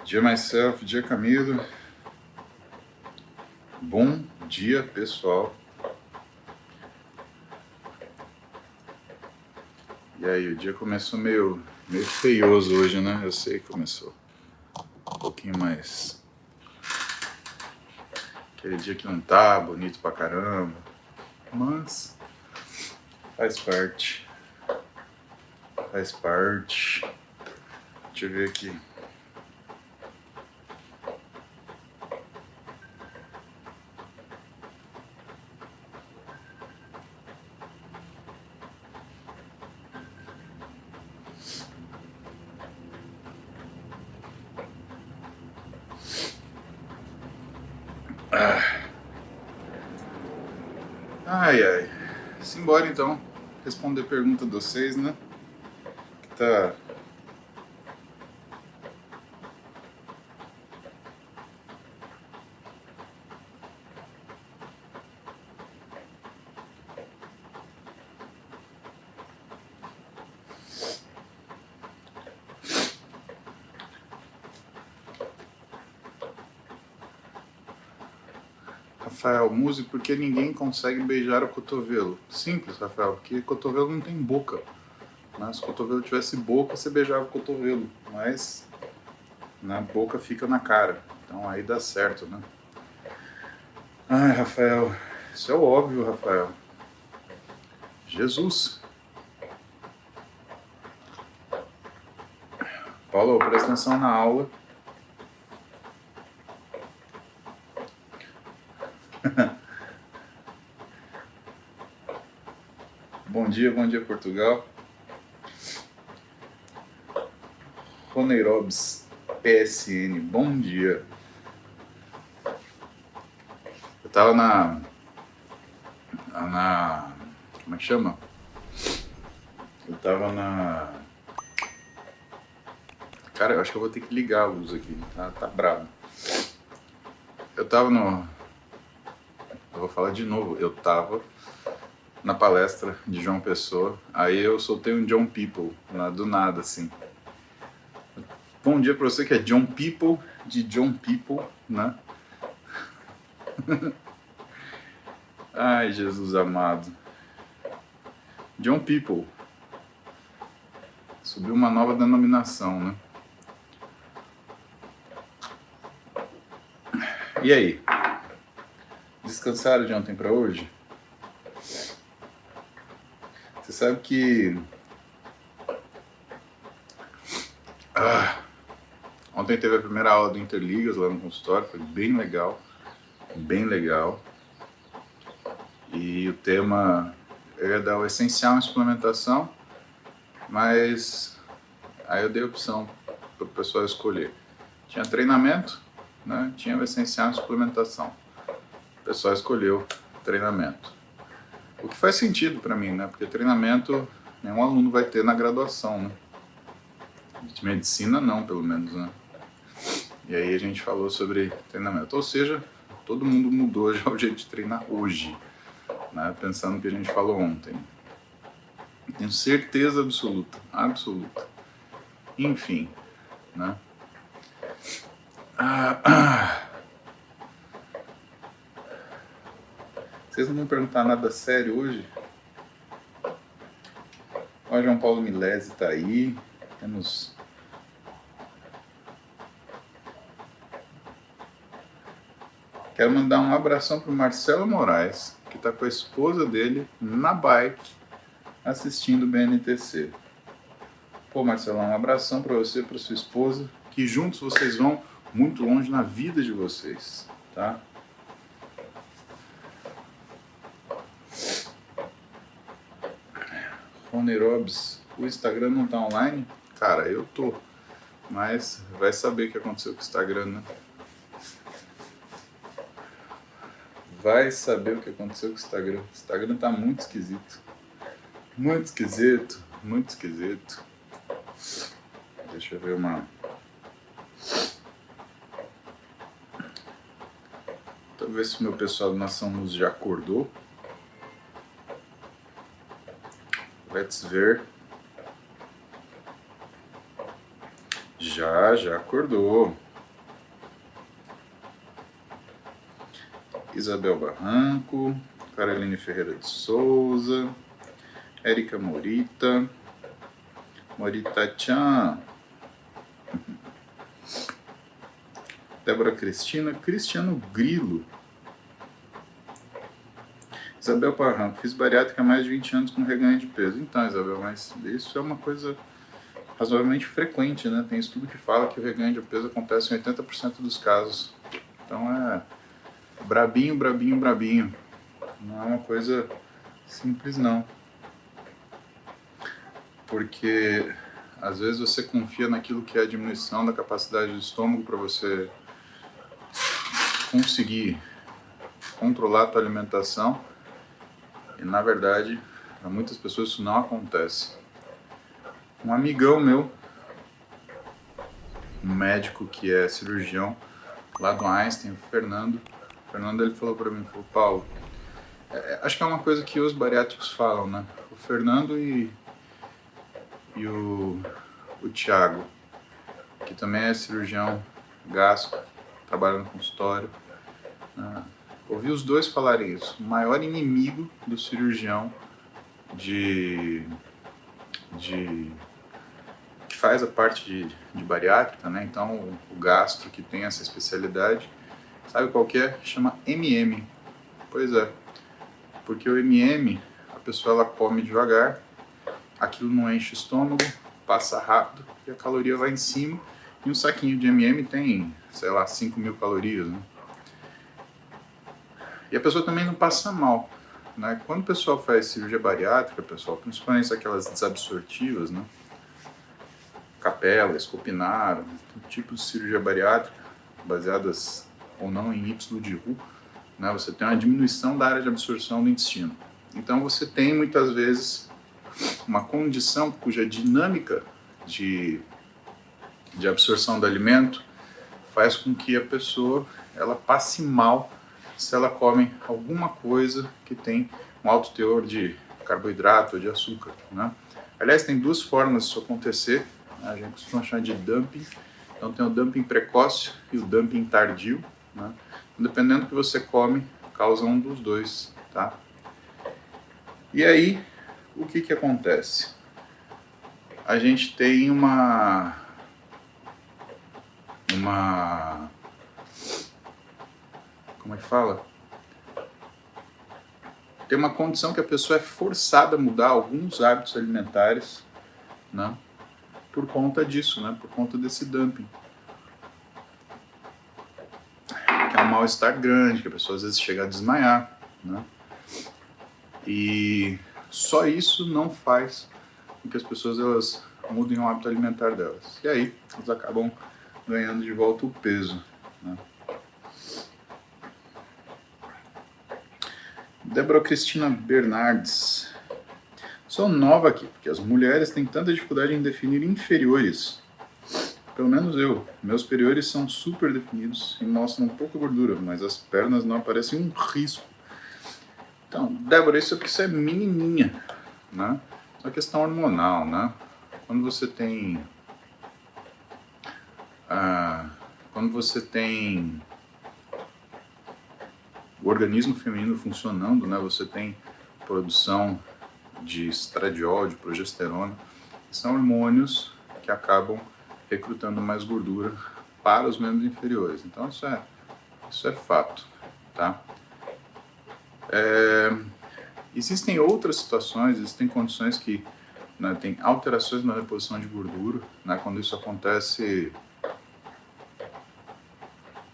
Dia myself, dia Camilo. Bom dia, pessoal. E aí, o dia começou meio feioso hoje, né? Eu sei que começou um pouquinho mais... Aquele dia que não tá bonito pra caramba. Mas faz parte. Faz parte. Deixa eu ver aqui. Ai. Simbora então. Responder a pergunta de vocês, né? Que tá... Rafael, Muse, por que ninguém consegue beijar o cotovelo? Simples, Rafael, porque cotovelo não tem boca. Né? Se o cotovelo tivesse boca, você beijava o cotovelo, mas na boca fica na cara. Então aí dá certo, né? Ai, Rafael, isso é óbvio, Rafael. Jesus. Paulo, presta atenção na aula. Bom dia, Portugal. Roneirobs, PSN, bom dia. Eu tava na... Como é que chama? Eu tava na... Cara, eu acho que eu vou ter que ligar a luz aqui, tá brabo. Eu tava no... Eu vou falar de novo, eu tava na palestra de João Pessoa, aí eu soltei um John People, do nada, assim. Bom dia pra você que é John People, de John People, né? Ai, Jesus amado. John People. Subiu uma nova denominação, né? E aí? Descansaram de ontem pra hoje? Você sabe que... Ontem teve a primeira aula do Interligas lá no consultório, foi bem legal. Bem legal. E o tema é dar o essencial em suplementação, mas aí eu dei opção para o pessoal escolher. Tinha treinamento, né? Tinha o essencial em suplementação. O pessoal escolheu treinamento. O que faz sentido para mim, né? Porque treinamento nenhum aluno vai ter na graduação, né? De medicina não, pelo menos, né? E aí a gente falou sobre treinamento. Ou seja, todo mundo mudou já o jeito de treinar hoje, né? Pensando no que a gente falou ontem. Tenho certeza absoluta. Enfim, né? Vocês não vão perguntar nada sério hoje? O João Paulo Milese tá aí. Temos... Quero mandar um abração pro Marcelo Moraes, que tá com a esposa dele na bike assistindo o BNTC. Pô, Marcelo, um abração para você, para sua esposa, que juntos vocês vão muito longe na vida de vocês, tá? Roneirobs, o Instagram não tá online? Cara, eu tô, mas vai saber o que aconteceu com o Instagram, né? Vai saber o que aconteceu com o Instagram. O Instagram tá muito esquisito. Muito esquisito. Deixa eu ver uma... Deixa eu ver se o meu pessoal do Nação Luz já acordou. Let's ver. Já acordou. Isabel Barranco, Caroline Ferreira de Souza, Érica Morita, Morita-chan, Débora Cristina, Cristiano Grilo, Isabel Barranco, fiz bariátrica há mais de 20 anos com reganho de peso. Então, Isabel, mas isso é uma coisa razoavelmente frequente, né? Tem estudo que fala que o reganho de peso acontece em 80% dos casos. Então é brabinho, brabinho, brabinho. Não é uma coisa simples, não. Porque às vezes você confia naquilo que é a diminuição da capacidade do estômago para você conseguir controlar a tua alimentação. E na verdade, para muitas pessoas isso não acontece. Um amigão meu, um médico que é cirurgião lá do Einstein, o Fernando, ele falou para mim, falou, Paulo, acho que é uma coisa que os bariátricos falam, né? O Fernando e o Thiago, que também é cirurgião gastro, trabalha no consultório, ouvi os dois falarem isso. O maior inimigo do cirurgião que faz a parte de bariátrica, né? Então o gastro que tem essa especialidade, sabe qual que é? Chama MM. Pois é, porque o MM, a pessoa ela come devagar, aquilo não enche o estômago, passa rápido e a caloria vai em cima. E um saquinho de MM tem, sei lá, 5.000 calorias, né? E a pessoa também não passa mal, né? Quando o pessoal faz cirurgia bariátrica, pessoal, principalmente aquelas desabsortivas, né? Capela, Escopinaro, tipo de cirurgia bariátrica, baseadas ou não em Y de Roux, né? Você tem uma diminuição da área de absorção do intestino. Então você tem muitas vezes uma condição cuja dinâmica de absorção do alimento faz com que a pessoa ela passe mal se ela come alguma coisa que tem um alto teor de carboidrato ou de açúcar, né? Aliás, tem duas formas disso acontecer, né? A gente costuma chamar de dumping. Então tem o dumping precoce e o dumping tardio, né? Dependendo do que você come, causa um dos dois, tá? E aí, o que acontece? A gente tem uma como é que fala? Tem uma condição que a pessoa é forçada a mudar alguns hábitos alimentares, né? Por conta disso, né? Por conta desse dumping. Que é um mal-estar grande, que a pessoa às vezes chega a desmaiar, né? E só isso não faz com que as pessoas elas mudem o hábito alimentar delas. E aí, elas acabam ganhando de volta o peso, né? Débora Cristina Bernardes. Sou nova aqui, porque as mulheres têm tanta dificuldade em definir inferiores. Pelo menos eu. Meus superiores são super definidos e mostram pouca gordura, mas as pernas não aparecem um risco. Então, Débora, isso é porque você é menininha, né? É uma questão hormonal, né? Quando você tem o organismo feminino funcionando, né? Você tem produção de estradiol, de progesterona, que são hormônios que acabam recrutando mais gordura para os membros inferiores. Então isso é fato, tá? Existem outras situações, existem condições que, né, tem alterações na deposição de gordura, né? Quando isso acontece...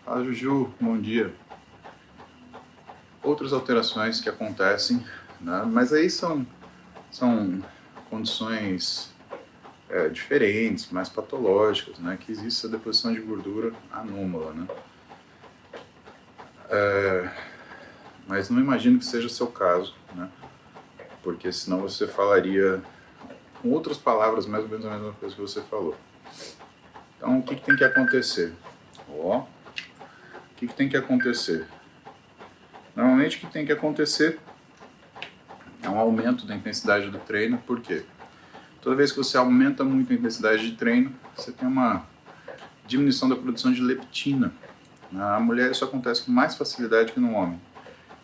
Fala, Juju, bom dia. Outras alterações que acontecem, né? Mas aí são condições diferentes, mais patológicas, né? Que existe essa deposição de gordura anômala, né? Mas não imagino que seja o seu caso, né? Porque senão você falaria com outras palavras mais ou menos a mesma coisa que você falou. Então, o que tem que acontecer? O que tem que acontecer? Normalmente o que tem que acontecer é um aumento da intensidade do treino. Por quê? Toda vez que você aumenta muito a intensidade de treino, você tem uma diminuição da produção de leptina. Na mulher isso acontece com mais facilidade que no homem.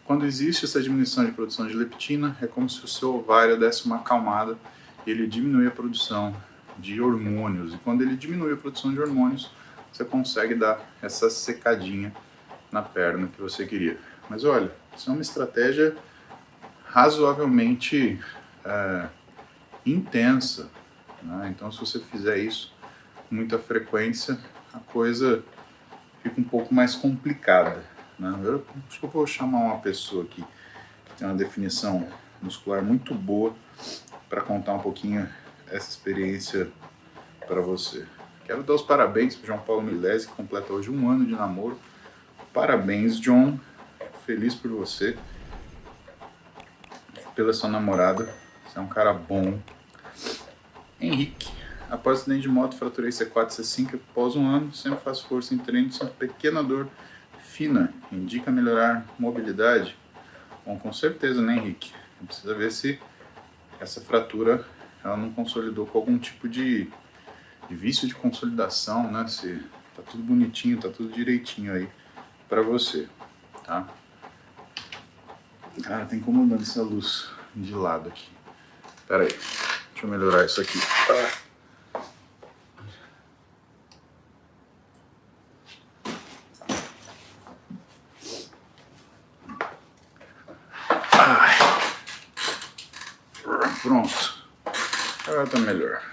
Quando existe essa diminuição de produção de leptina, é como se o seu ovário desse uma acalmada e ele diminui a produção de hormônios. E quando ele diminui a produção de hormônios, você consegue dar essa secadinha na perna que você queria. Mas olha, isso é uma estratégia razoavelmente intensa, né? Então, se você fizer isso com muita frequência, a coisa fica um pouco mais complicada, né? Eu acho que eu vou chamar uma pessoa aqui que tem uma definição muscular muito boa para contar um pouquinho essa experiência para você. Quero dar os parabéns para o João Paulo Milesi, que completa hoje 1 ano de namoro. Parabéns, John. Fico feliz por você, pela sua namorada. Você é um cara bom. Henrique. Após acidente de moto, fraturei C4 e C5 após 1 ano. Sempre faço força em treino, sinto pequena dor fina. Indica melhorar mobilidade? Bom, com certeza, né, Henrique? Precisa ver se essa fratura ela não consolidou com algum tipo de vício de consolidação, né? Se tá tudo bonitinho, tá tudo direitinho aí para você, tá? Cara, tá incomodando essa luz de lado aqui. Pera aí, deixa eu melhorar isso aqui. Pronto, agora tá melhor.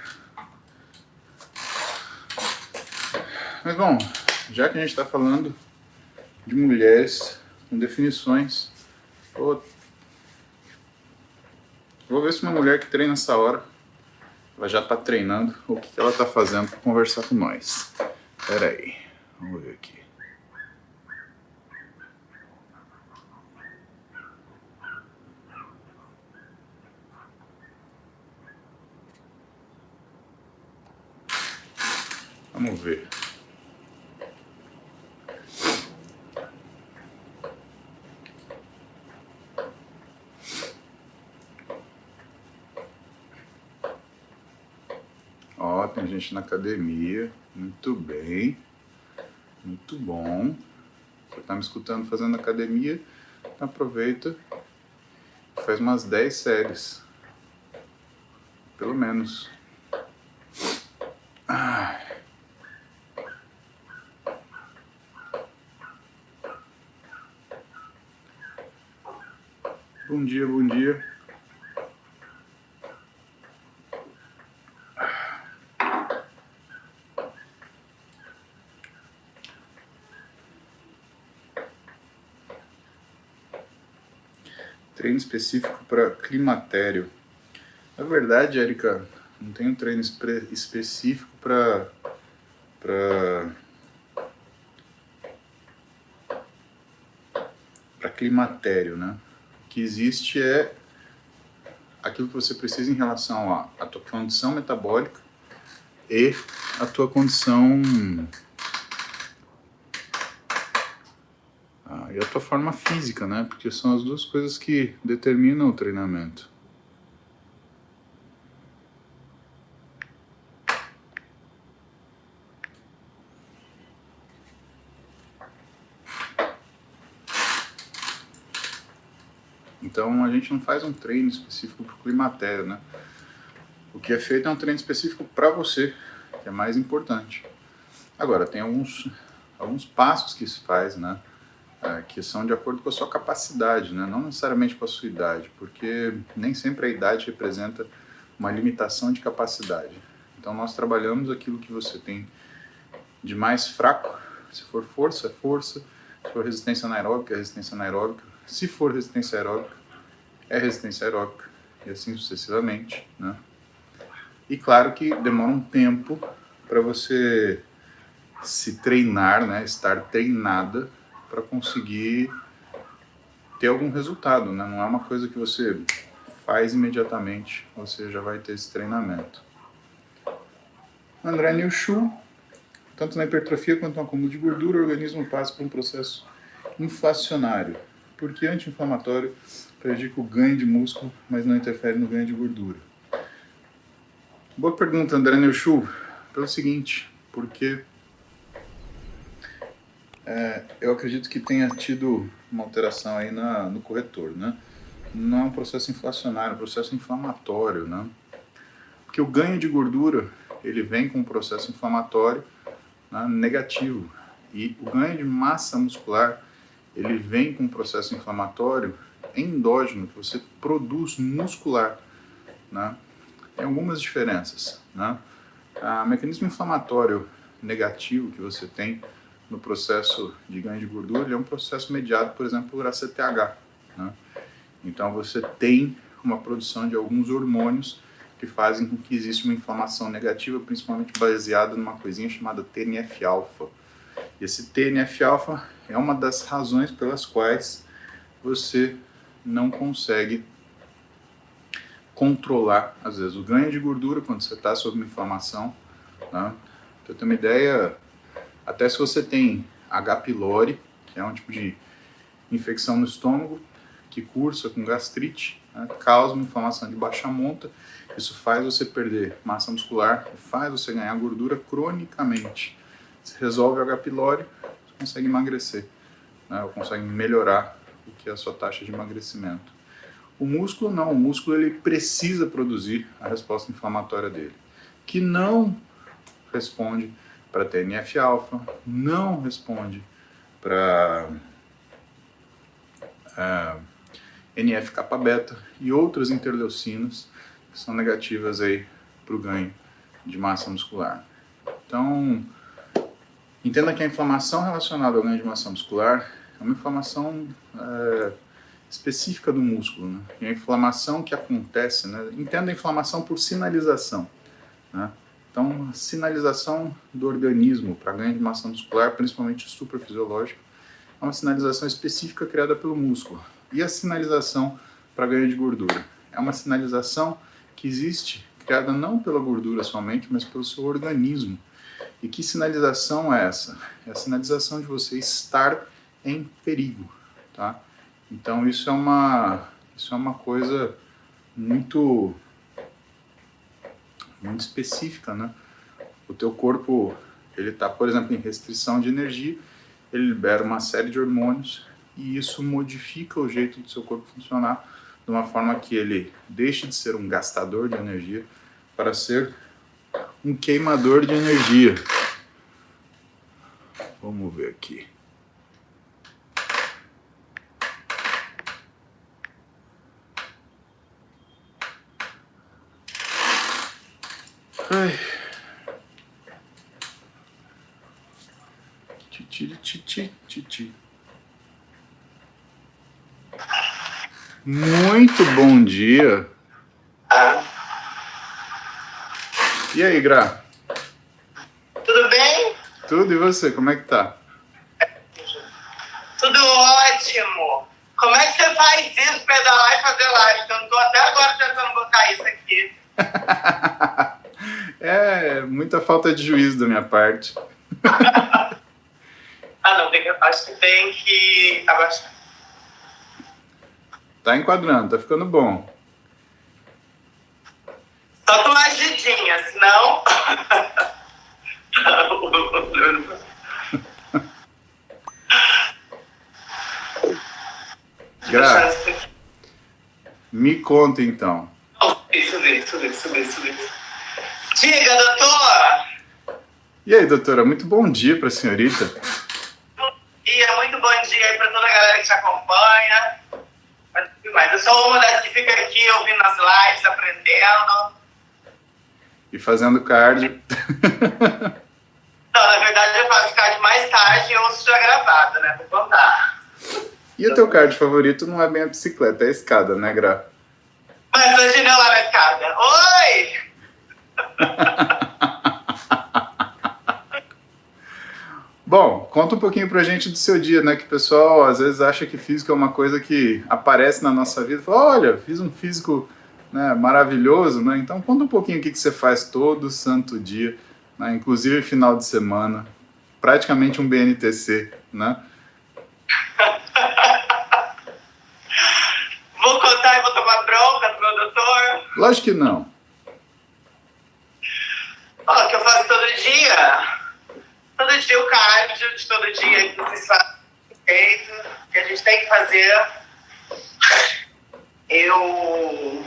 Mas bom, já que a gente está falando de mulheres com definições, vou ver se uma mulher que treina essa hora, ela já está treinando, o que ela está fazendo para conversar com nós. Pera aí, vamos ver aqui. Vamos ver. Ó, tem gente na academia. Muito bem. Muito bom. Você está me escutando fazendo academia? Aproveita e faz umas 10 séries. Pelo menos. Bom dia, bom dia. Treino específico para climatério. Na verdade, Érica, não tem um treino específico para climatério, né? O que existe é aquilo que você precisa em relação à tua condição metabólica e a tua condição e a tua forma física, né? Porque são as duas coisas que determinam o treinamento. Então a gente não faz um treino específico para o climatério, né? O que é feito é um treino específico para você, que é mais importante. Agora, tem alguns passos que se faz, né? Que são de acordo com a sua capacidade, né? Não necessariamente com a sua idade, porque nem sempre a idade representa uma limitação de capacidade. Então nós trabalhamos aquilo que você tem de mais fraco. Se for força, é força. Se for resistência anaeróbica, é resistência anaeróbica. Se for resistência aeróbica, é resistência aeróbica. E assim sucessivamente, né? E claro que demora um tempo para você se treinar, né? Estar treinada para conseguir ter algum resultado, né? Não é uma coisa que você faz imediatamente, você já vai ter esse treinamento. André Nilschu, tanto na hipertrofia quanto no acúmulo de gordura, o organismo passa por um processo inflacionário, porque anti-inflamatório prejudica o ganho de músculo, mas não interfere no ganho de gordura. Boa pergunta, André Nilschu, pelo seguinte, porque eu acredito que tenha tido uma alteração aí no corretor, né? Não é um processo inflacionário, é um processo inflamatório, né? Porque o ganho de gordura, ele vem com um processo inflamatório, né, negativo. E o ganho de massa muscular, ele vem com um processo inflamatório endógeno, que você produz muscular, né? Tem algumas diferenças, né? O mecanismo inflamatório negativo que você tem no processo de ganho de gordura, ele é um processo mediado, por exemplo, por ACTH, né? Então você tem uma produção de alguns hormônios que fazem com que exista uma inflamação negativa, principalmente baseada numa coisinha chamada TNF-alfa. E esse TNF-alfa é uma das razões pelas quais você não consegue controlar, às vezes, o ganho de gordura quando você está sob uma inflamação, né? Pra eu ter uma ideia, até se você tem H. pylori, que é um tipo de infecção no estômago, que cursa com gastrite, né, causa uma inflamação de baixa monta, isso faz você perder massa muscular, faz você ganhar gordura cronicamente. Se resolve o H. pylori, você consegue emagrecer, né, ou consegue melhorar o que é a sua taxa de emagrecimento. O músculo não, o músculo ele precisa produzir a resposta inflamatória dele, que não responde para TNF-alfa, não responde para NF-kappa-beta e outras interleucinas que são negativas aí para o ganho de massa muscular. Então, entenda que a inflamação relacionada ao ganho de massa muscular é uma inflamação específica do músculo, né? E a inflamação que acontece, né? Entenda a inflamação por sinalização, né? Então, a sinalização do organismo para ganho de massa muscular, principalmente suprafisiológica, é uma sinalização específica criada pelo músculo. E a sinalização para ganho de gordura é uma sinalização que existe, criada não pela gordura somente, mas pelo seu organismo. E que sinalização é essa? É a sinalização de você estar em perigo, tá? Então isso é uma coisa muito específica, né? O teu corpo, ele está, por exemplo, em restrição de energia, ele libera uma série de hormônios e isso modifica o jeito do seu corpo funcionar de uma forma que ele deixe de ser um gastador de energia para ser um queimador de energia. Vamos ver aqui. Ai. Titi. Muito bom dia. E aí, Gra? Tudo bem? Tudo, e você? Como é que tá? Tudo ótimo. Como é que você faz isso, pedalar e fazer live? Eu tô até agora tentando botar isso aqui. É muita falta de juízo da minha parte. Não, acho que tem que abaixar. Tá enquadrando, tá ficando bom. Só tô agidinha, senão... Gra, me conta então. Subir. Diga, doutor! E aí, doutora, muito bom dia pra senhorita. Muito bom dia aí pra toda a galera que te acompanha. Mas eu sou uma das que fica aqui ouvindo as lives, aprendendo. E fazendo cardio. Não, na verdade eu faço cardio mais tarde e ouço já gravado, né? Vou contar. E o teu cardio favorito não é bem a bicicleta, é a escada, né, Gra? Mas hoje não lá na escada. Oi! Bom, conta um pouquinho pra gente do seu dia, né? Que o pessoal às vezes acha que físico é uma coisa que aparece na nossa vida. Fala, olha, fiz um físico, né, maravilhoso, né? Então conta um pouquinho o que você faz todo santo dia, né? Inclusive final de semana. Praticamente um BNTC, né? Vou contar e vou tomar bronca do meu doutor? Lógico que não. O que eu faço todo dia? Todo todo dia o cardio de todo dia que vocês fazem feito, que a gente tem que fazer. Eu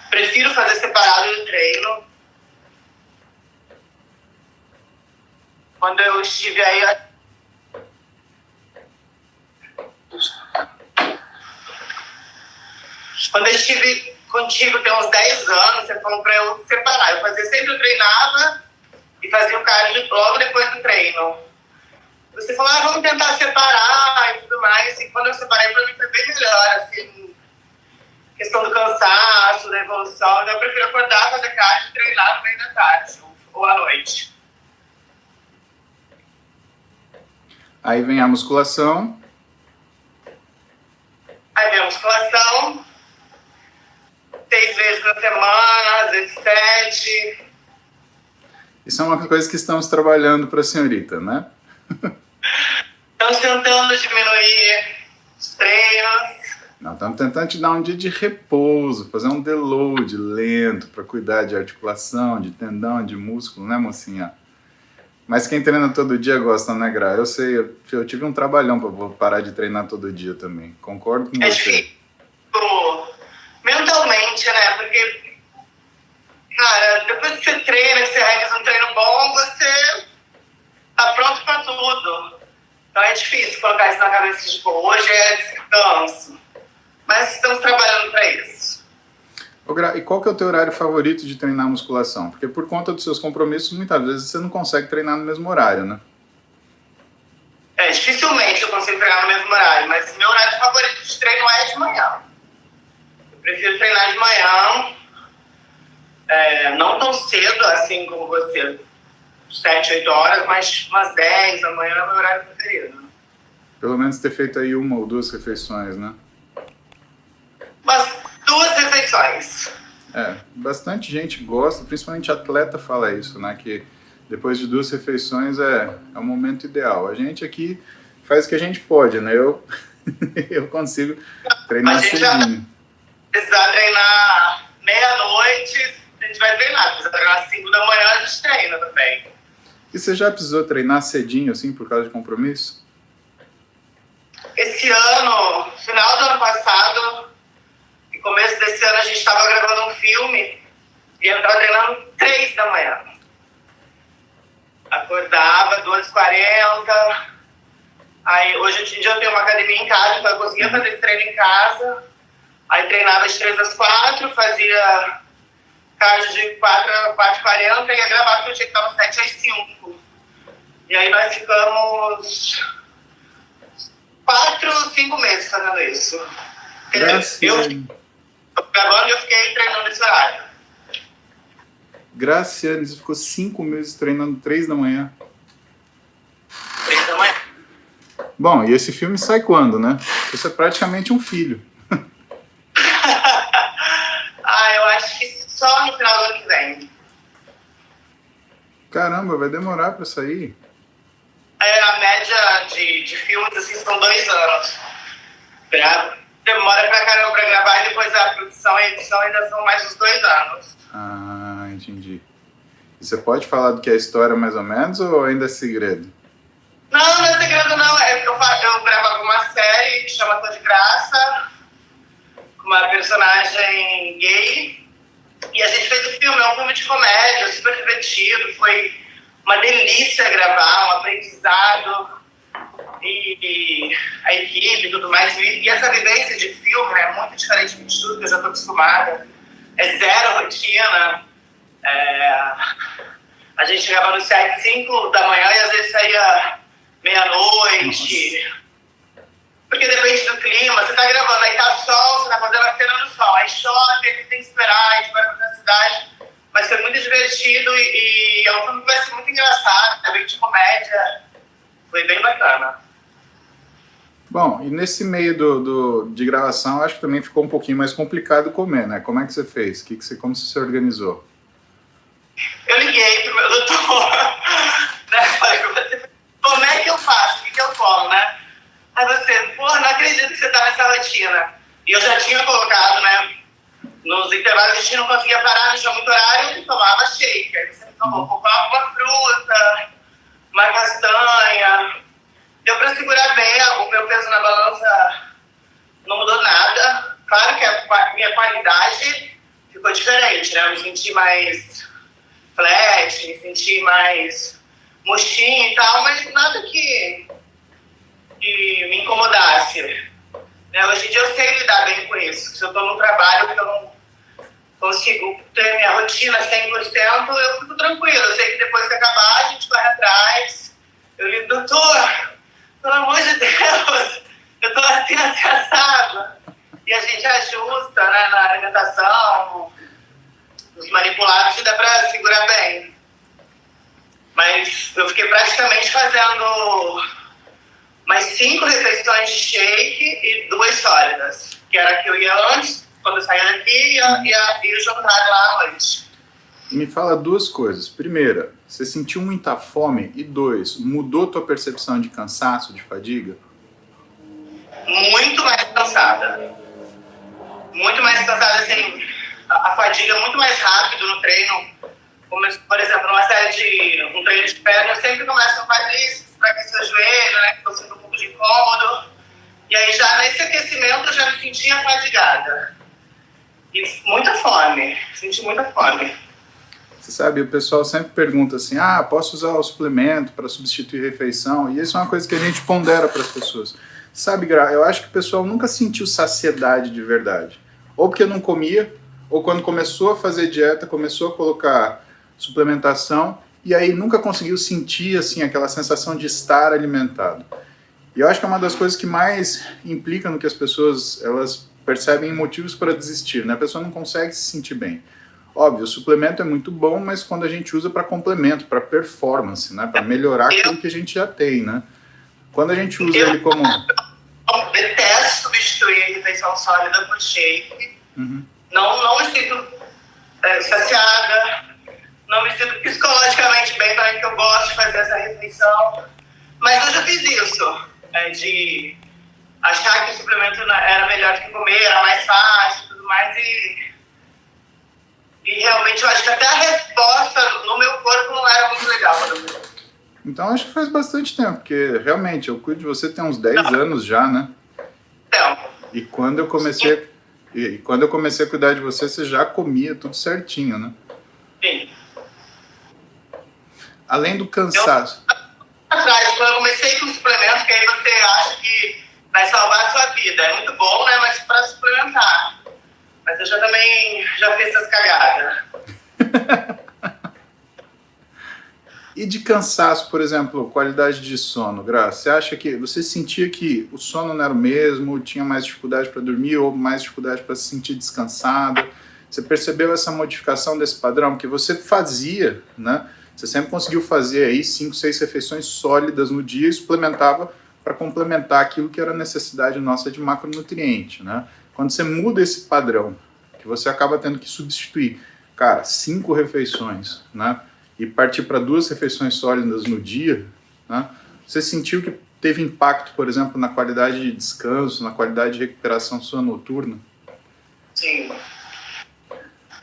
prefiro fazer separado do treino. Quando eu estive aí... Quando eu estive contigo tem uns 10 anos, você falou pra eu separar. Eu fazia sempre, eu treinava e fazia o cardio logo depois do treino. Você falou, vamos tentar separar e tudo mais. E quando eu separei, pra mim foi bem melhor, assim, questão do cansaço, da evolução. Então eu prefiro acordar, fazer cardio e treinar no meio da tarde ou à noite. Aí vem a musculação. Aí vem a musculação. 6 vezes na semana, às vezes 7. Isso é uma coisa que estamos trabalhando para a senhorita, né? Estamos tentando diminuir os treinos. Não, estamos tentando te dar um dia de repouso, fazer um deload lento para cuidar de articulação, de tendão, de músculo, né, mocinha? Mas quem treina todo dia gosta, né, Gra? Eu sei, eu tive um trabalhão para parar de treinar todo dia também. Concordo com você. Difícil mentalmente, né? Porque, cara, depois que você treina, que você realiza um treino bom, você tá pronto para tudo. Então é difícil colocar isso na cabeça, tipo, hoje é descanso. Mas estamos trabalhando para isso. Ô, Gra, e qual que é o teu horário favorito de treinar musculação? Porque por conta dos seus compromissos, muitas vezes você não consegue treinar no mesmo horário, né? Dificilmente eu consigo treinar no mesmo horário, mas meu horário favorito de treino é de manhã. Eu prefiro treinar de manhã, não tão cedo assim como você, 7, 8 horas, mas umas 10 da manhã é meu horário preferido. Pelo menos ter feito aí 1 ou 2 refeições, né? Umas 2 refeições. Bastante gente gosta, principalmente atleta fala isso, né? Que depois de 2 refeições é o momento ideal. A gente aqui faz o que a gente pode, né? Eu consigo treinar cedinho. Precisar treinar meia-noite, a gente vai treinar. Precisar treinar 5 da manhã, a gente treina também. E você já precisou treinar cedinho, assim, por causa de compromisso? Esse ano, final do ano passado e começo desse ano, a gente estava gravando um filme e eu estava treinando 3 da manhã. Acordava 2h40. Aí, hoje em dia eu tenho uma academia em casa, então eu conseguia fazer esse treino em casa. Aí treinava de 3 às 4, fazia cardio de 4 a 4h40 e ia gravar que eu tinha que estar 7 às 5. E aí nós ficamos 4, 5 meses fazendo isso. Quer dizer, eu gravando e eu fiquei treinando esse horário. Graciane, você ficou 5 meses treinando 3 da manhã. 3 da manhã. Bom, e esse filme sai quando, né? Isso é praticamente um filho. Eu acho que só no final do ano que vem. Caramba, vai demorar pra sair. A média de filmes, assim, são 2 anos. Demora pra caramba pra gravar e depois a produção e a edição ainda são mais uns 2 anos. Ah, entendi. E você pode falar do que é a história mais ou menos ou ainda é segredo? Não é segredo não. Eu gravava uma série que chama Tô de Graça, com uma personagem gay. E a gente fez o filme, é um filme de comédia, super divertido. Foi uma delícia gravar, um aprendizado. E a equipe e tudo mais. E essa vivência de filme é muito diferente de tudo que eu já estou acostumada. É zero rotina. A gente chegava no set 5 da manhã e às vezes saía meia-noite. Nossa. Porque depende do clima. Você tá gravando, aí tá sol, você tá fazendo a cena no sol. Aí chove, aí tem que esperar, aí você vai pra cidade. Mas foi muito divertido e é um filme que vai ser muito engraçado. É bem de comédia. Foi bem bacana. Bom, e nesse meio de gravação, acho que também ficou um pouquinho mais complicado comer, né? Como é que você fez? Como você se organizou? Eu liguei pro meu doutor, né? Falei pra você, como é que eu faço? O que eu como, né? Aí você, não acredito que você tá nessa rotina. E eu já tinha colocado, né? Nos intervalos a gente não conseguia parar, não tinha muito horário, e tomava shake. Aí você me falou, vou comprar uma fruta, uma castanha. Deu para segurar bem, o meu peso na balança não mudou nada. Claro que a minha qualidade ficou diferente, né? Eu me senti mais flat, me senti mais murchinho e tal, mas nada que me incomodasse. Né? Hoje em dia eu sei lidar bem com isso. Se eu estou num trabalho que eu não consigo ter minha rotina 100%, eu fico tranquilo. Eu sei que depois que acabar, a gente corre atrás. Eu ligo, doutor, pelo amor de Deus, eu estou assim assado. E a gente ajusta, né, na alimentação, nos manipulados, e dá para segurar bem. Mas eu fiquei praticamente fazendo mais 5 refeições de shake e 2 sólidas, que era que eu ia antes, quando eu saía daqui, e o jantar lá à noite. Me fala 2 coisas. Primeira, você sentiu muita fome? E 2, mudou tua percepção de cansaço, de fadiga? Muito mais cansada. Muito mais cansada, assim, a fadiga é muito mais rápido no treino. Como, por exemplo, numa série de um treino de perna, eu sempre começo com quadríceps para aquecer o joelho, né, que eu sinto um pouco de incômodo. E aí já nesse aquecimento eu já me sentia fadigada. E muita fome, senti muita fome. Você sabe, o pessoal sempre pergunta assim, posso usar o suplemento para substituir refeição? E isso é uma coisa que a gente pondera para as pessoas. Sabe, Gra, eu acho que o pessoal nunca sentiu saciedade de verdade. Ou porque não comia, ou quando começou a fazer dieta, começou a colocar suplementação, e aí nunca conseguiu sentir assim, aquela sensação de estar alimentado. E eu acho que é uma das coisas que mais implica no que as pessoas elas percebem motivos para desistir, né? A pessoa não consegue se sentir bem. Óbvio, o suplemento é muito bom, mas quando a gente usa para complemento, para performance, né? Para melhorar aquilo que a gente já tem, né? Quando a gente usa ele como... Eu detesto substituir a refeição sólida por shake. Uhum. Não me sinto saciada, não me sinto psicologicamente bem, para que eu gosto de fazer essa refeição. Mas eu já fiz isso, de achar que o suplemento era melhor do que comer, era mais fácil e tudo mais, e realmente eu acho que até a resposta no meu corpo não era muito legal para mim. Então acho que faz bastante tempo, porque realmente eu cuido de você tem uns 10 anos já, né? Então. E quando eu comecei a cuidar de você, você já comia tudo certinho, né? Sim. Além do cansaço. Atrás, quando eu comecei com suplemento, que aí você acha que vai salvar a sua vida. É muito bom, né? Mas para suplementar. Mas eu já fiz essas cagadas. E de cansaço, por exemplo, qualidade de sono, Graça? Você sentia que o sono não era o mesmo, tinha mais dificuldade para dormir ou mais dificuldade para se sentir descansada? Você percebeu essa modificação desse padrão? Que você fazia, né? Você sempre conseguiu fazer aí 5, 6 refeições sólidas no dia e suplementava para complementar aquilo que era a necessidade nossa de macronutriente, né? Quando você muda esse padrão, que você acaba tendo que substituir, 5 refeições, né? E partir para 2 refeições sólidas no dia, né? Você sentiu que teve impacto, por exemplo, na qualidade de descanso, na qualidade de recuperação sua noturna? Sim.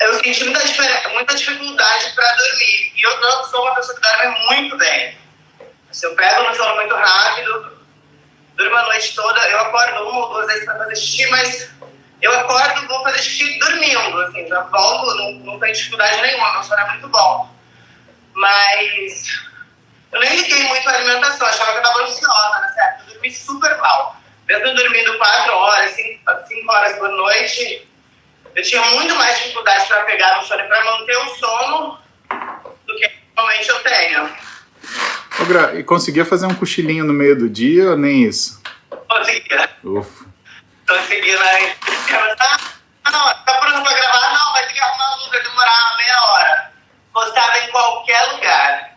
Eu senti muita dificuldade para dormir. E eu não sou uma pessoa que dorme muito bem. Se eu pego no sono muito rápido, durmo a noite toda, eu acordo 1 ou 2 vezes para fazer xixi, mas eu acordo, vou fazer xixi dormindo, assim, já volto, não tenho dificuldade nenhuma, meu sono é muito bom. Mas eu nem liguei muito à alimentação, achava que eu estava ansiosa nessa época, eu dormi super mal. Mesmo dormindo 4 horas, 5 horas por noite, eu tinha muito mais dificuldade para pegar no sono e para manter o sono do que normalmente eu tenho. E conseguia fazer um cochilinho no meio do dia ou nem isso? Conseguia. Ufa. Conseguia, né? Não, tá pronto para gravar? Não, vai ter que arrumar a luz, vai demorar meia hora. Postava em qualquer lugar.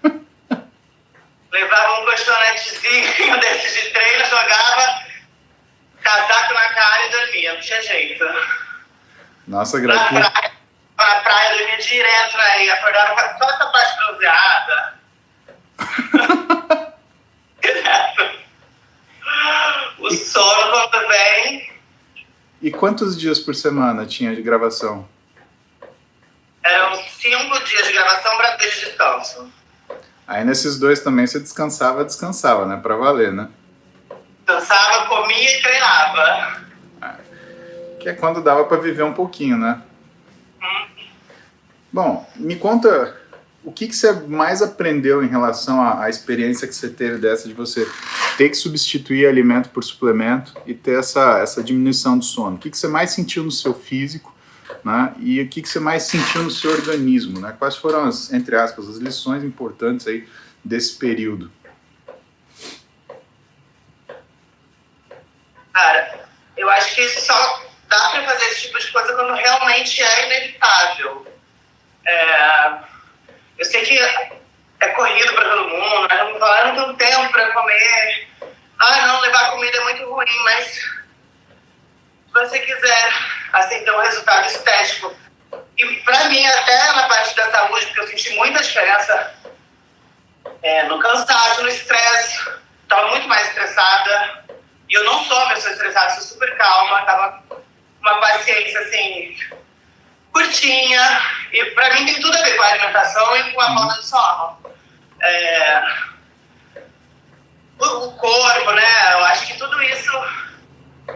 Levava um colchonetezinho desse de treino, jogava casaco na cara e dormia, não tinha jeito. Nossa, Na praia eu dormia direto, né? Acordava só essa parte bronzeada. Direto. O sono quando vem. E quantos dias por semana tinha de gravação? Eram 5 dias de gravação para 2 de descanso. Aí nesses dois também você descansava, né? Pra valer, né? Dançava, comia e treinava. Que é quando dava pra viver um pouquinho, né? Bom, me conta o que você mais aprendeu em relação à experiência que você teve dessa de você ter que substituir alimento por suplemento e ter essa diminuição de sono. O que você mais sentiu no seu físico, né? E o que você mais sentiu no seu organismo, né? Quais foram as, entre aspas, as lições importantes aí desse período? Cara, eu acho que só dá pra fazer esse tipo de coisa quando realmente é inevitável. Eu sei que é corrido para todo mundo, né? Não falar, eu não tenho tempo para comer. Ah, não, levar comida é muito ruim, mas se você quiser assim, ter um resultado estético. E para mim, até na parte da saúde, porque eu senti muita diferença no cansaço, no estresse. Estava muito mais estressada. E eu não sou uma pessoa estressada, sou super calma. Estava com uma paciência, assim, curtinha. E para mim tem tudo a ver com a alimentação e com a falta de sono. O corpo, né? Eu acho que tudo isso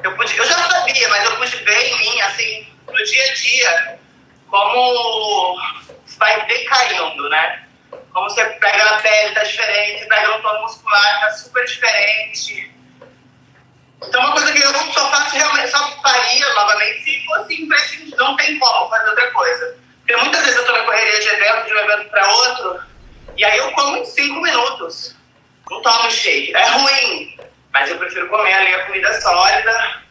eu já sabia, mas eu pude ver em mim, assim, no dia a dia, como vai decaindo, né? Como você pega na pele, tá diferente, você pega no tono muscular, tá super diferente. Então, uma coisa que eu só faço realmente, só faria novamente se fosse imprescindível, não tem como fazer outra coisa. Porque muitas vezes eu tô na correria de um evento para outro, e aí eu como em 5 minutos. Não tomo shake. É ruim, mas eu prefiro comer ali a comida sólida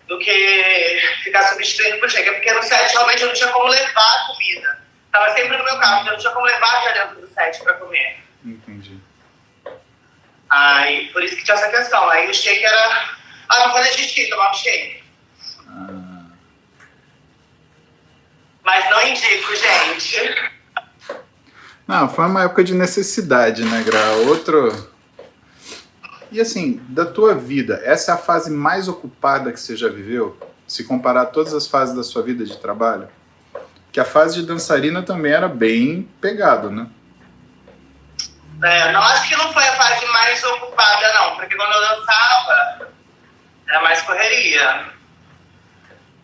do que ficar substituindo por shake. É porque no set realmente eu não tinha como levar a comida. Tava sempre no meu carro, então eu não tinha como levar já dentro do set para comer. Entendi. Aí, por isso que tinha essa questão. Aí o shake era... vou fazer xixi, tomar um shake. Mas não indico, gente. Não, foi uma época de necessidade, né, Gra? Outro... E assim, da tua vida, essa é a fase mais ocupada que você já viveu? Se comparar todas as fases da sua vida de trabalho? Que a fase de dançarina também era bem pegado, né? Não, acho que não foi a fase mais ocupada, não. Porque quando eu dançava, era mais correria.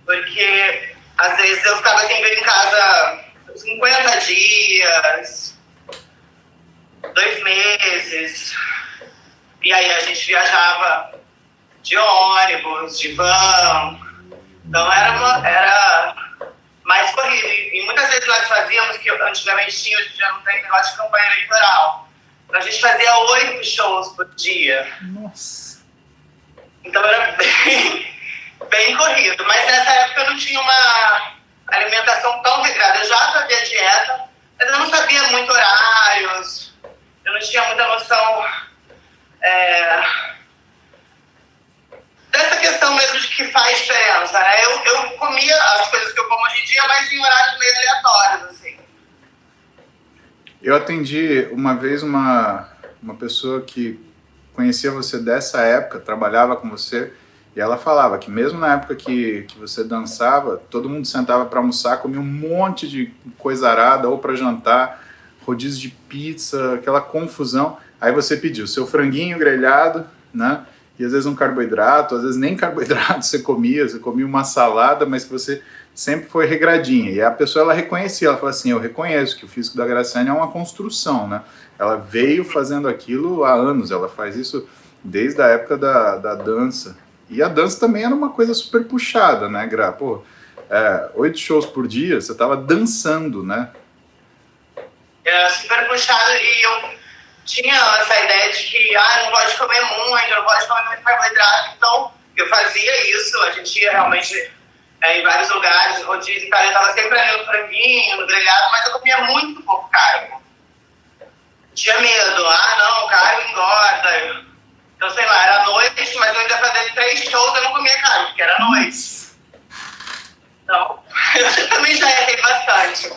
Porque, às vezes, eu ficava sempre em casa 50 dias, 2 meses. E aí a gente viajava de ônibus, de van. Então era mais corrido. E muitas vezes nós fazíamos, que antigamente tinha, hoje em dia não tem negócio de campanha eleitoral. Então a gente fazia 8 shows por dia. Nossa. Então era bem corrido. Mas nessa época eu não tinha uma alimentação tão regrada. Eu já fazia dieta, mas eu não sabia muito horários. Eu não tinha muita noção dessa questão mesmo de que faz diferença, né? Eu comia as coisas que eu como hoje em dia, mas em horários meio aleatórios, assim. Eu atendi uma vez uma pessoa que conhecia você dessa época, trabalhava com você, e ela falava que mesmo na época que você dançava, todo mundo sentava para almoçar, comia um monte de coisa arada, ou para jantar, rodízio de pizza, aquela confusão. Aí você pediu seu franguinho grelhado, né? E às vezes um carboidrato, às vezes nem carboidrato você comia uma salada, mas que você sempre foi regradinha. E a pessoa, ela reconhecia, ela falou assim, eu reconheço que o físico da Graciane é uma construção, né? Ela veio fazendo aquilo há anos, ela faz isso desde a época da dança. E a dança também era uma coisa super puxada, né, Gra? Pô, 8 shows por dia, você tava dançando, né? Era super puxado e eu tinha essa ideia de que não pode comer muito, não pode comer muito carboidrato. Então, eu fazia isso, a gente ia realmente em vários lugares, rodízio e tal. Eu tava sempre ali no franguinho, no grelhado, mas eu comia muito pouco carbo. Tinha medo, não, carbo engorda. Então, sei lá, era noite, mas eu ainda fazia 3 shows, eu não comia carbo, porque era noite. Então, eu também já errei bastante.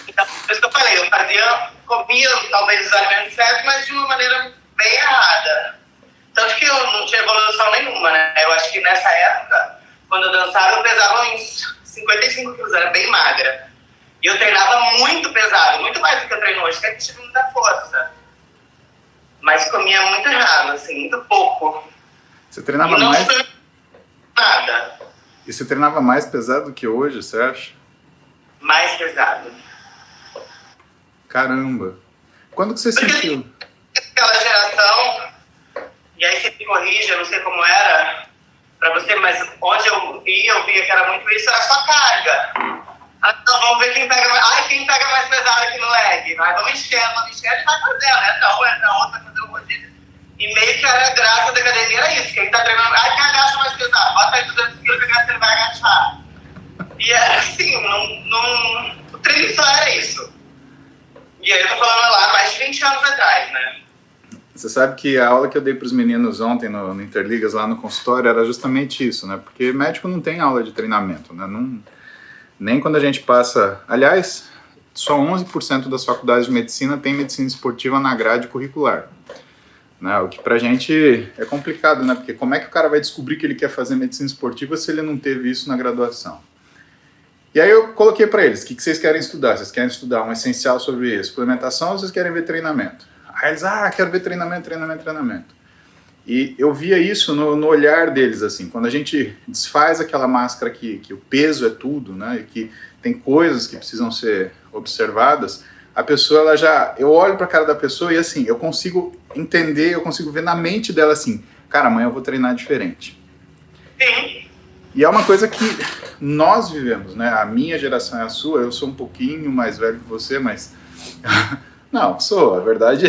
Então, por isso que eu falei, comia talvez os alimentos certos, mas de uma maneira bem errada. Tanto que eu não tinha evolução nenhuma, né? Eu acho que nessa época, quando eu dançava, eu pesava uns 55 quilos, era bem magra. E eu treinava muito pesado, muito mais do que eu treino hoje, sempre tive muita força. Mas comia muito errado, assim, muito pouco. Você treinava e não mais? Nada. E você treinava mais pesado do que hoje, você acha? Mais pesado. Caramba. Quando que você sentiu? Aquela geração, e aí você me corrige, eu não sei como era pra você, mas onde eu via que era muito isso, era só carga. Então vamos ver quem pega mais. Quem pega mais pesado aqui no leg. Mas vamos encher, ele tá fazendo, entra outro, tá fazendo rodízio. E meio que a graça da academia era isso, quem tá treinando, quem agacha mais pesado, bota aí 200 quilos que você vai agachar. E era assim, o treino só era isso. E aí eu tô falando lá mais de 20 anos atrás, né? Você sabe que a aula que eu dei para os meninos ontem no Interligas, lá no consultório, era justamente isso, né? Porque médico não tem aula de treinamento, né? Nem quando a gente passa... Aliás, só 11% das faculdades de medicina tem medicina esportiva na grade curricular. Né? O que pra gente é complicado, né? Porque como é que o cara vai descobrir que ele quer fazer medicina esportiva se ele não teve isso na graduação? E aí eu coloquei para eles, o que vocês querem estudar? Vocês querem estudar um essencial sobre suplementação ou vocês querem ver treinamento? Aí eles, quero ver treinamento. E eu via isso no olhar deles, assim, quando a gente desfaz aquela máscara que o peso é tudo, né, e que tem coisas que precisam ser observadas, a pessoa, eu olho para a cara da pessoa e assim, eu consigo entender, eu consigo ver na mente dela assim, cara, amanhã eu vou treinar diferente. Sim. E é uma coisa que nós vivemos, né, a minha geração é a sua, eu sou um pouquinho mais velho que você, mas... Não, a verdade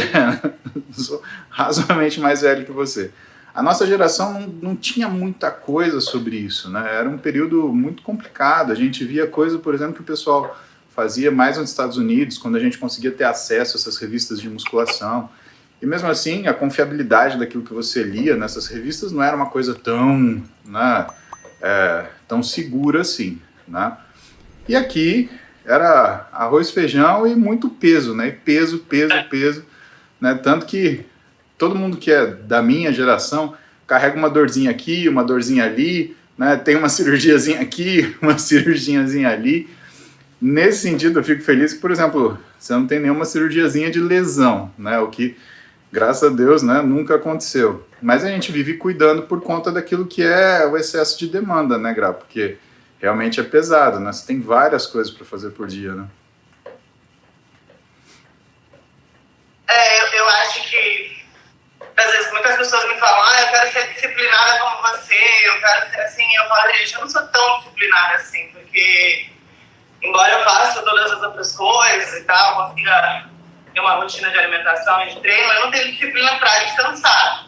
sou razoavelmente mais velho que você. A nossa geração não tinha muita coisa sobre isso, né? Era um período muito complicado, a gente via coisa, por exemplo, que o pessoal fazia mais nos Estados Unidos, quando a gente conseguia ter acesso a essas revistas de musculação. E mesmo assim, a confiabilidade daquilo que você lia nessas revistas não era uma coisa tão, né, tão segura assim, né? E aqui... era arroz, feijão e muito peso, né? E peso, né? Tanto que todo mundo que é da minha geração carrega uma dorzinha aqui, uma dorzinha ali, né? Tem uma cirurgiazinha aqui, uma cirurgiazinha ali. Nesse sentido, eu fico feliz que, por exemplo, você não tem nenhuma cirurgiazinha de lesão, né? O que, graças a Deus, né, nunca aconteceu. Mas a gente vive cuidando por conta daquilo que é o excesso de demanda, né, Gra? Porque realmente é pesado, né? Você tem várias coisas para fazer por dia, né? Eu acho que, às vezes, muitas pessoas me falam, eu quero ser disciplinada como você, eu quero ser assim. Eu falo, gente, eu não sou tão disciplinada assim, porque, embora eu faça todas as outras coisas e tal, consiga ter uma rotina de alimentação e de treino, eu não tenho disciplina para descansar.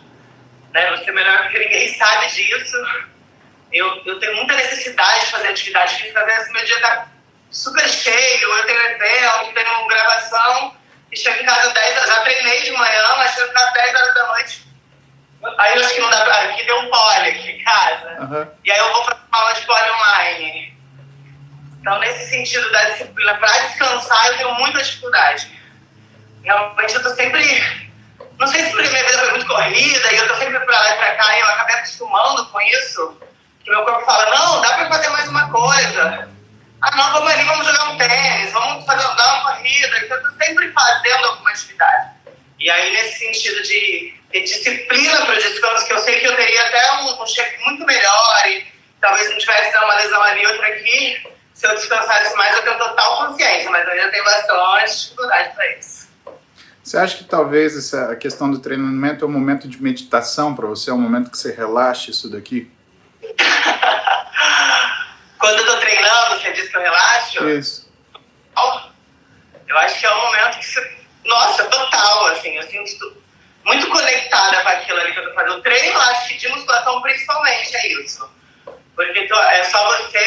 Né? Você melhor do que ninguém sabe disso. Eu tenho muita necessidade de fazer atividade física, às vezes meu dia está super cheio, eu tenho evento, tenho gravação, e chego em casa 10 horas, já treinei de manhã, mas chego em casa 10 horas da noite, aí eu acho que não dá pra, aqui tem um pole aqui em casa, e aí eu vou fazer uma aula de pole online. Então, nesse sentido da disciplina, para descansar, eu tenho muita dificuldade. Realmente eu tô sempre, não sei se porque minha vida foi muito corrida, e eu tô sempre pra lá e pra cá, e eu acabei acostumando com isso, que meu corpo fala, não, dá pra fazer mais uma coisa. Não, vamos ali, vamos jogar um tênis, vamos dar uma corrida. Então, eu tô sempre fazendo alguma atividade. E aí, nesse sentido de disciplina para o descanso, que eu sei que eu teria até um shape muito melhor e talvez não tivesse uma lesão ali, outra aqui, se eu descansasse mais, eu tenho total consciência, mas eu ainda tenho bastante dificuldade para isso. Você acha que talvez essa questão do treinamento é um momento de meditação para você? É um momento que você relaxa isso daqui? Quando eu tô treinando, você diz que eu relaxo? Isso. Eu acho que é um momento que você... Nossa, total, assim, eu sinto muito conectada com aquilo ali que eu tô fazendo. O treino, eu acho que de musculação principalmente é isso. Porque é só você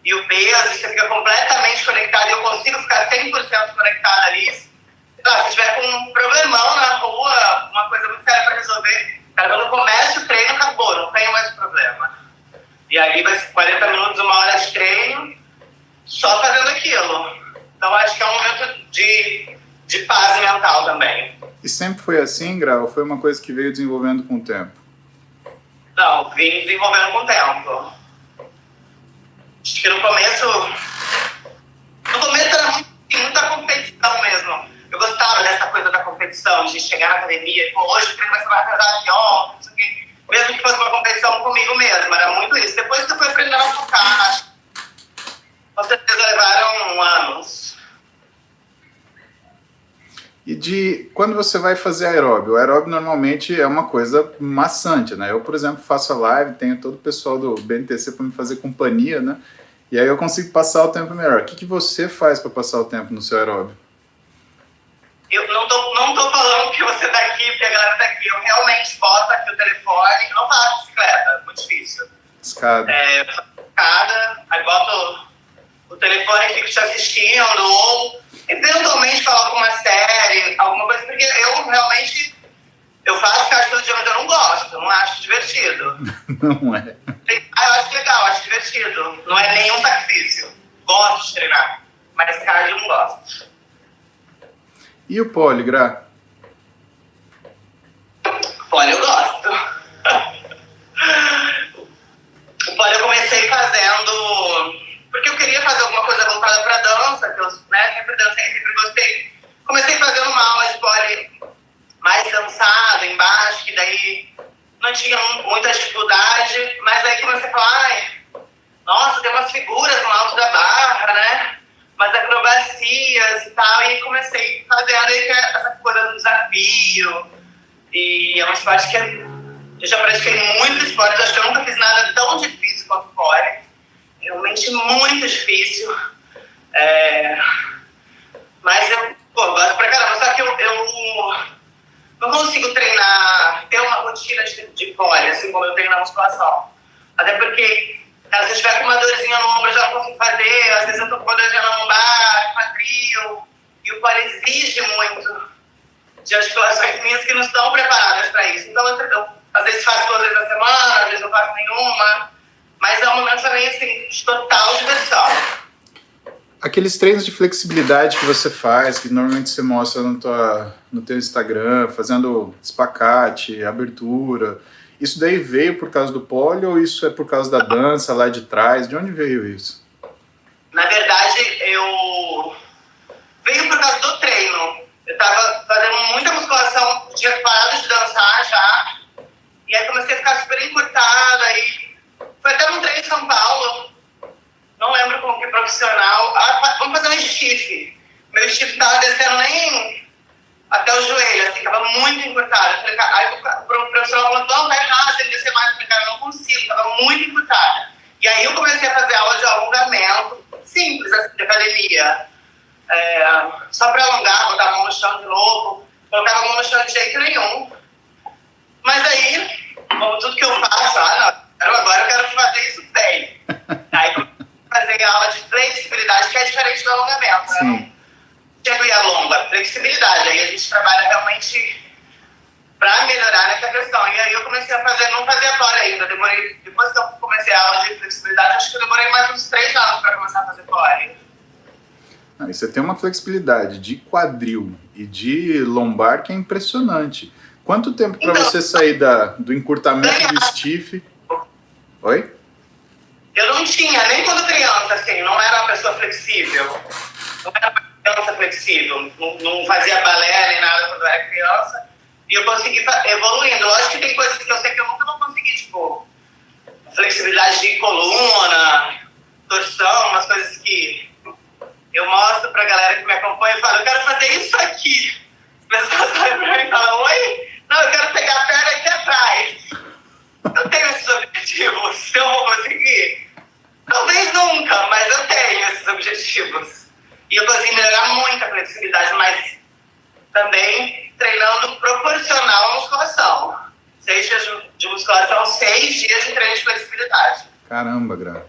e o peso, você fica completamente conectado. Eu consigo ficar 100% conectada ali. Se tiver com um problemão na rua, uma coisa muito séria para resolver, cara, quando começa o treino, acabou, não tem mais problema. E aí vai ser 40 minutos, uma hora de treino, só fazendo aquilo. Então acho que é um momento de paz mental também. E sempre foi assim, Gra, ou foi uma coisa que veio desenvolvendo com o tempo? Não, vim desenvolvendo com o tempo. Acho que no começo muita competição mesmo. Eu gostava dessa coisa da competição, de chegar na academia e, pô, hoje o treino vai ser mais pesado que ontem, não sei o quê. Mesmo que fosse uma competição comigo mesmo, era muito isso. Depois que eu fui aprendendo a focar, com certeza levaram anos. E quando você vai fazer aeróbio? O aeróbio normalmente é uma coisa maçante, né? Eu, por exemplo, faço a live, tenho todo o pessoal do BNTC para me fazer companhia, né? E aí eu consigo passar o tempo melhor. O que você faz para passar o tempo no seu aeróbio? Eu não tô falando que você tá aqui, porque a galera tá aqui. Eu realmente boto aqui o telefone, não faço bicicleta, muito difícil. Escada. Eu faço escada, aí boto o telefone e fico te assistindo, ou eventualmente coloco uma série, alguma coisa, porque eu realmente, eu faço cardio todo dia, mas eu não gosto, não acho divertido. Não é? Eu acho legal, acho divertido. Não é nenhum sacrifício. Gosto de treinar, mas cardio eu não gosto. E o pole, Gra? Pole eu gosto. O pole eu comecei fazendo porque eu queria fazer alguma coisa voltada para dança, que eu sempre dancei, sempre gostei. Comecei fazendo uma aula de pole mais dançado, embaixo, que daí não tinha muita dificuldade, mas aí comecei a falar, ai, nossa, tem umas figuras no alto da barra, né? Umas acrobacias e tal, e comecei fazendo aí essa coisa do desafio. E é uma esporte que eu já pratiquei muitos esportes, acho que eu nunca fiz nada tão difícil quanto pole. Realmente muito difícil. Mas eu gosto pra caramba, só que eu não consigo treinar, ter uma rotina de pole, assim como eu treino na musculação. Até porque, às vezes, tiver com uma dorzinha no ombro, eu já não consigo fazer, às vezes eu tô com uma dorzinha na lombar, quadril, e o pole exige muito de articulações minhas que não estão preparadas para isso. Então, eu às vezes faço 2 vezes na semana, às vezes eu faço nenhuma, mas é um momento também, assim, de total diversão. Aqueles treinos de flexibilidade que você faz, que normalmente você mostra no teu Instagram, fazendo espacate, abertura, isso daí veio por causa do pole ou isso é por causa da dança lá de trás? De onde veio isso? Na verdade, veio por causa do treino. Eu tava fazendo muita musculação, tinha parado de dançar já, e aí comecei a ficar super encurtada, e foi até num treino em São Paulo, não lembro como que profissional, vamos fazer um stiff. Meu stiff tava descendo nem até o joelho, assim, tava muito encurtada. Aí o profissional falou, não, vai errar, se ele descer mais, eu falei, cara, eu não consigo, tava muito encurtada. E aí eu comecei a fazer aula de alongamento, simples, assim, de academia. Só para alongar, botar a mão no chão de novo, colocava a mão no chão de jeito nenhum. Mas aí, como tudo que eu faço, agora eu quero fazer isso bem. Aí comecei a fazer aula de flexibilidade, que é diferente do alongamento, né? Não chego e alonga, flexibilidade. Aí a gente trabalha realmente para melhorar nessa questão. E aí eu comecei a fazer, não fazia pole ainda, depois que eu comecei a aula de flexibilidade, acho que eu demorei mais uns 3 anos para começar a fazer pole. E você tem uma flexibilidade de quadril e de lombar que é impressionante. Quanto tempo para você sair do encurtamento do stiff? Oi? Eu não tinha, nem quando criança, assim, não era uma pessoa flexível. Não era uma criança flexível. Não fazia balé nem nada quando eu era criança. E eu consegui evoluindo. Lógico que tem coisas que eu sei que eu nunca vou conseguir, tipo, flexibilidade de coluna, torção, umas coisas que eu mostro pra galera que me acompanha e falo, eu quero fazer isso aqui. As pessoas olham pra mim e falam, oi? Não, eu quero pegar a perna aqui atrás. Eu tenho esses objetivos. Se eu vou conseguir? Talvez nunca, mas eu tenho esses objetivos. E eu consegui melhorar muito a flexibilidade, mas também treinando proporcional à musculação. 6 dias de musculação, 6 dias de treino de flexibilidade. Caramba, Gra.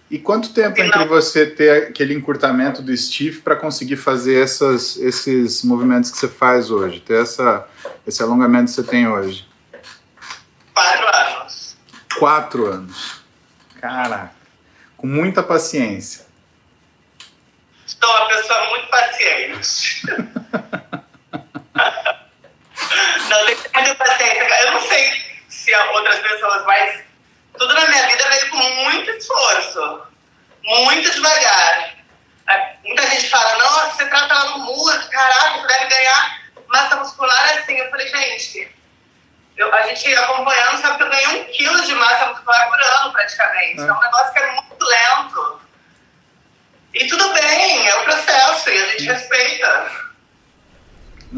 E quanto tempo entre você ter aquele encurtamento do stiff para conseguir fazer esses movimentos que você faz hoje? Ter esse alongamento que você tem hoje? 4 anos. 4 anos. Caraca. Com muita paciência. Sou uma pessoa muito paciente. Não, tem muita paciência. Eu não sei se outras pessoas, mas tudo na minha vida veio com muito esforço. Muito devagar. gente, a gente acompanhando sabe que eu ganhei 1 quilo de massa muscular por ano, praticamente. É um negócio que é muito lento. E tudo bem, é o processo, e a gente respeita.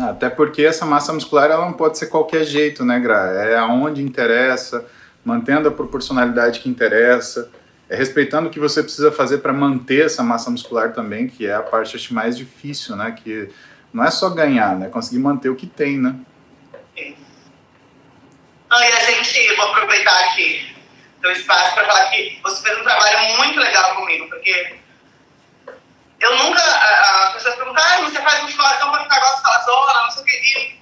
Até porque essa massa muscular ela não pode ser qualquer jeito, né, Gra? É aonde interessa, mantendo a proporcionalidade que interessa, respeitando o que você precisa fazer para manter essa massa muscular também, que é a parte acho, mais difícil, né? Que não é só ganhar, né? Conseguir manter o que tem, né? E a gente, vou aproveitar aqui o espaço para falar que você fez um trabalho muito legal comigo, porque eu nunca, as pessoas perguntam, você faz musculação para ficar gostosona, não sei o que, e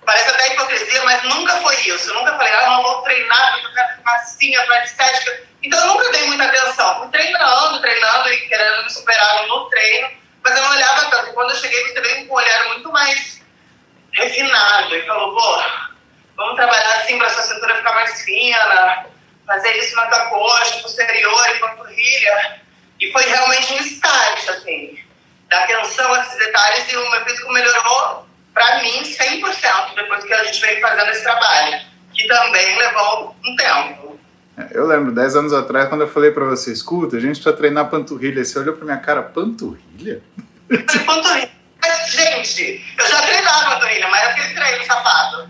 parece até hipocrisia, mas nunca foi isso. Eu nunca falei, não vou treinar porque eu quero ficar assim, a parte estética. Então eu nunca dei muita atenção. Fui treinando e querendo me superar no treino, mas eu não olhava tanto. E quando eu cheguei, você veio com um olhar muito mais refinado e falou, vamos trabalhar assim para sua cintura ficar mais fina, fazer isso na tua coxa, posterior e panturrilha. E foi realmente um start, assim, dar atenção a esses detalhes e o meu físico melhorou, pra mim, 100% depois que a gente veio fazendo esse trabalho, que também levou um tempo. Eu lembro, 10 anos atrás, quando eu falei pra você, escuta, a gente precisa treinar panturrilha, você olhou pra minha cara, panturrilha? Panturrilha? Gente, eu já treinava panturrilha, mas aquele treino sapato.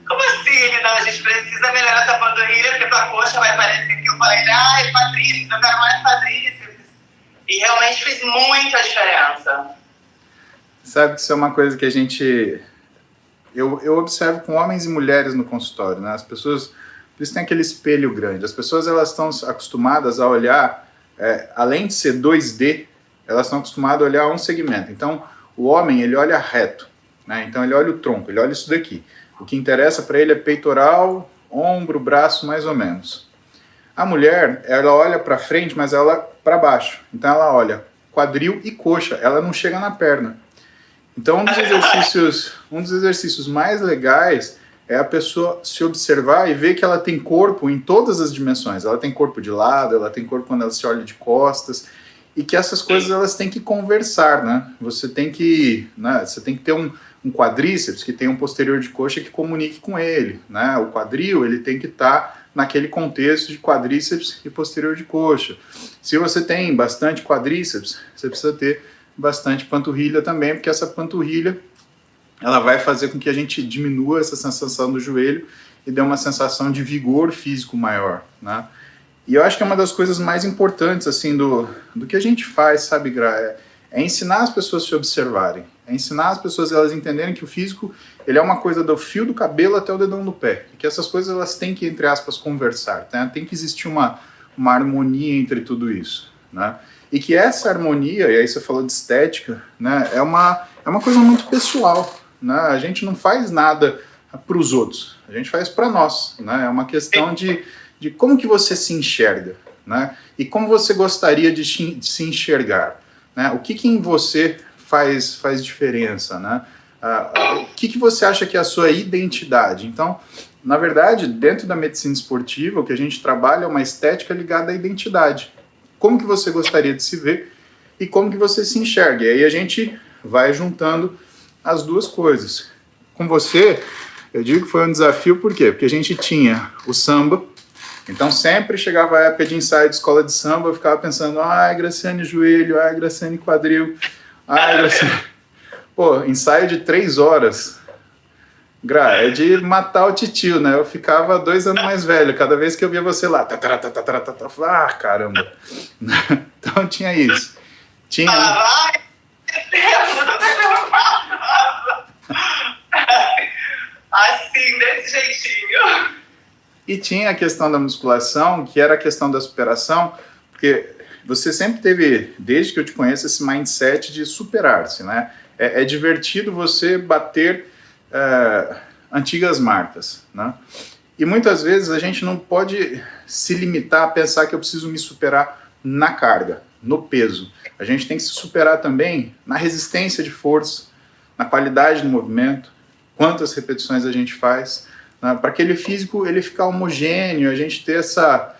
Como assim, não? A gente precisa melhorar essa panturrilha, porque tua coxa vai parecer que eu falei, quadríceps, eu quero mais quadríceps. E realmente fez muita diferença. Sabe que isso é uma coisa que a gente... Eu observo com homens e mulheres no consultório, né? As pessoas, por isso tem aquele espelho grande. As pessoas, elas estão acostumadas a olhar, além de ser 2D, elas estão acostumadas a olhar um segmento. Então, o homem, ele olha reto, né? Então, ele olha o tronco, ele olha isso daqui. O que interessa para ele é peitoral, ombro, braço, mais ou menos. A mulher, ela olha para frente, mas ela para baixo. Então, ela olha quadril e coxa, ela não chega na perna. Então, um dos exercícios mais legais é a pessoa se observar e ver que ela tem corpo em todas as dimensões. Ela tem corpo de lado, ela tem corpo quando ela se olha de costas, e que essas coisas elas têm que conversar, né? Você tem que ter um quadríceps que tem um posterior de coxa que comunique com ele, né? O quadril, ele tem que estar naquele contexto de quadríceps e posterior de coxa. Se você tem bastante quadríceps, você precisa ter bastante panturrilha também, porque essa panturrilha ela vai fazer com que a gente diminua essa sensação do joelho e dê uma sensação de vigor físico maior, né? E eu acho que é uma das coisas mais importantes, assim, do que a gente faz, sabe, Gra? É ensinar as pessoas a se observarem, é ensinar as pessoas a elas entenderem que o físico, ele é uma coisa do fio do cabelo até o dedão do pé, e que essas coisas, elas têm que, entre aspas, conversar, né? Tem que existir uma harmonia entre tudo isso, né? E que essa harmonia, e aí você falou de estética, né, é uma coisa muito pessoal, né? A gente não faz nada para os outros, a gente faz para nós, né? É uma questão de como que você se enxerga, né? E como você gostaria de se enxergar, né? O que em você faz diferença, né? O que você acha que é a sua identidade? Então, na verdade, dentro da medicina esportiva, o que a gente trabalha é uma estética ligada à identidade. Como que você gostaria de se ver e como que você se enxerga. E aí a gente vai juntando as duas coisas. Com você, eu digo que foi um desafio, por quê? Porque a gente tinha o samba, então sempre chegava a época de ensaio de escola de samba, eu ficava pensando, Graciane joelho, Graciane quadril, Graciane... Pô, ensaio de 3 horas, Gra, é de matar o titio, né? Eu ficava 2 anos mais velho, cada vez que eu via você lá, eu falava, caramba. Então tinha isso. Assim, desse jeitinho. E tinha a questão da musculação, que era a questão da superação, porque você sempre teve, desde que eu te conheço, esse mindset de superar-se, né? É divertido você bater antigas marcas, né? E muitas vezes a gente não pode se limitar a pensar que eu preciso me superar na carga, no peso. A gente tem que se superar também na resistência de força, na qualidade do movimento, quantas repetições a gente faz, né? Para aquele físico ele ficar homogêneo, a gente ter essa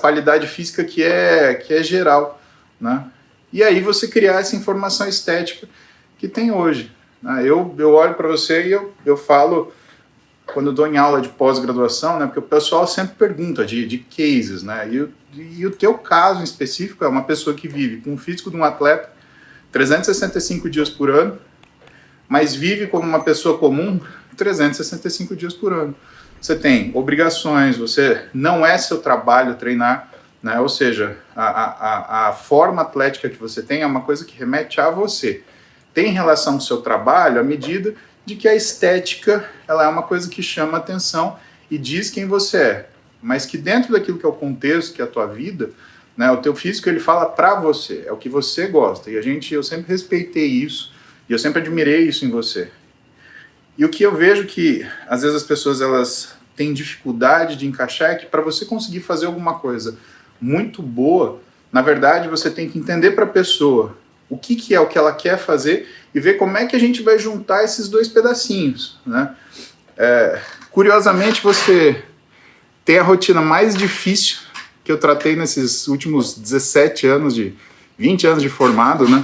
qualidade física que é geral, né? E aí você criar essa informação estética que tem hoje, né? Eu olho para você e eu falo, quando eu dou em aula de pós-graduação, né, porque o pessoal sempre pergunta de cases, né, e o teu caso em específico é uma pessoa que vive com o físico de um atleta 365 dias por ano, mas vive como uma pessoa comum 365 dias por ano. Você tem obrigações, você não é seu trabalho treinar, né? Ou seja, a forma atlética que você tem é uma coisa que remete a você. Tem relação com o seu trabalho à medida de que a estética ela é uma coisa que chama atenção e diz quem você é, mas que dentro daquilo que é o contexto, que é a tua vida, né, o teu físico ele fala para você, é o que você gosta. E eu sempre respeitei isso e eu sempre admirei isso em você. E o que eu vejo que às vezes as pessoas elas têm dificuldade de encaixar é que para você conseguir fazer alguma coisa muito boa, na verdade você tem que entender para a pessoa o que é o que ela quer fazer e ver como é que a gente vai juntar esses dois pedacinhos, né? Curiosamente, você tem a rotina mais difícil que eu tratei nesses últimos 17 anos, 20 anos de formado, né?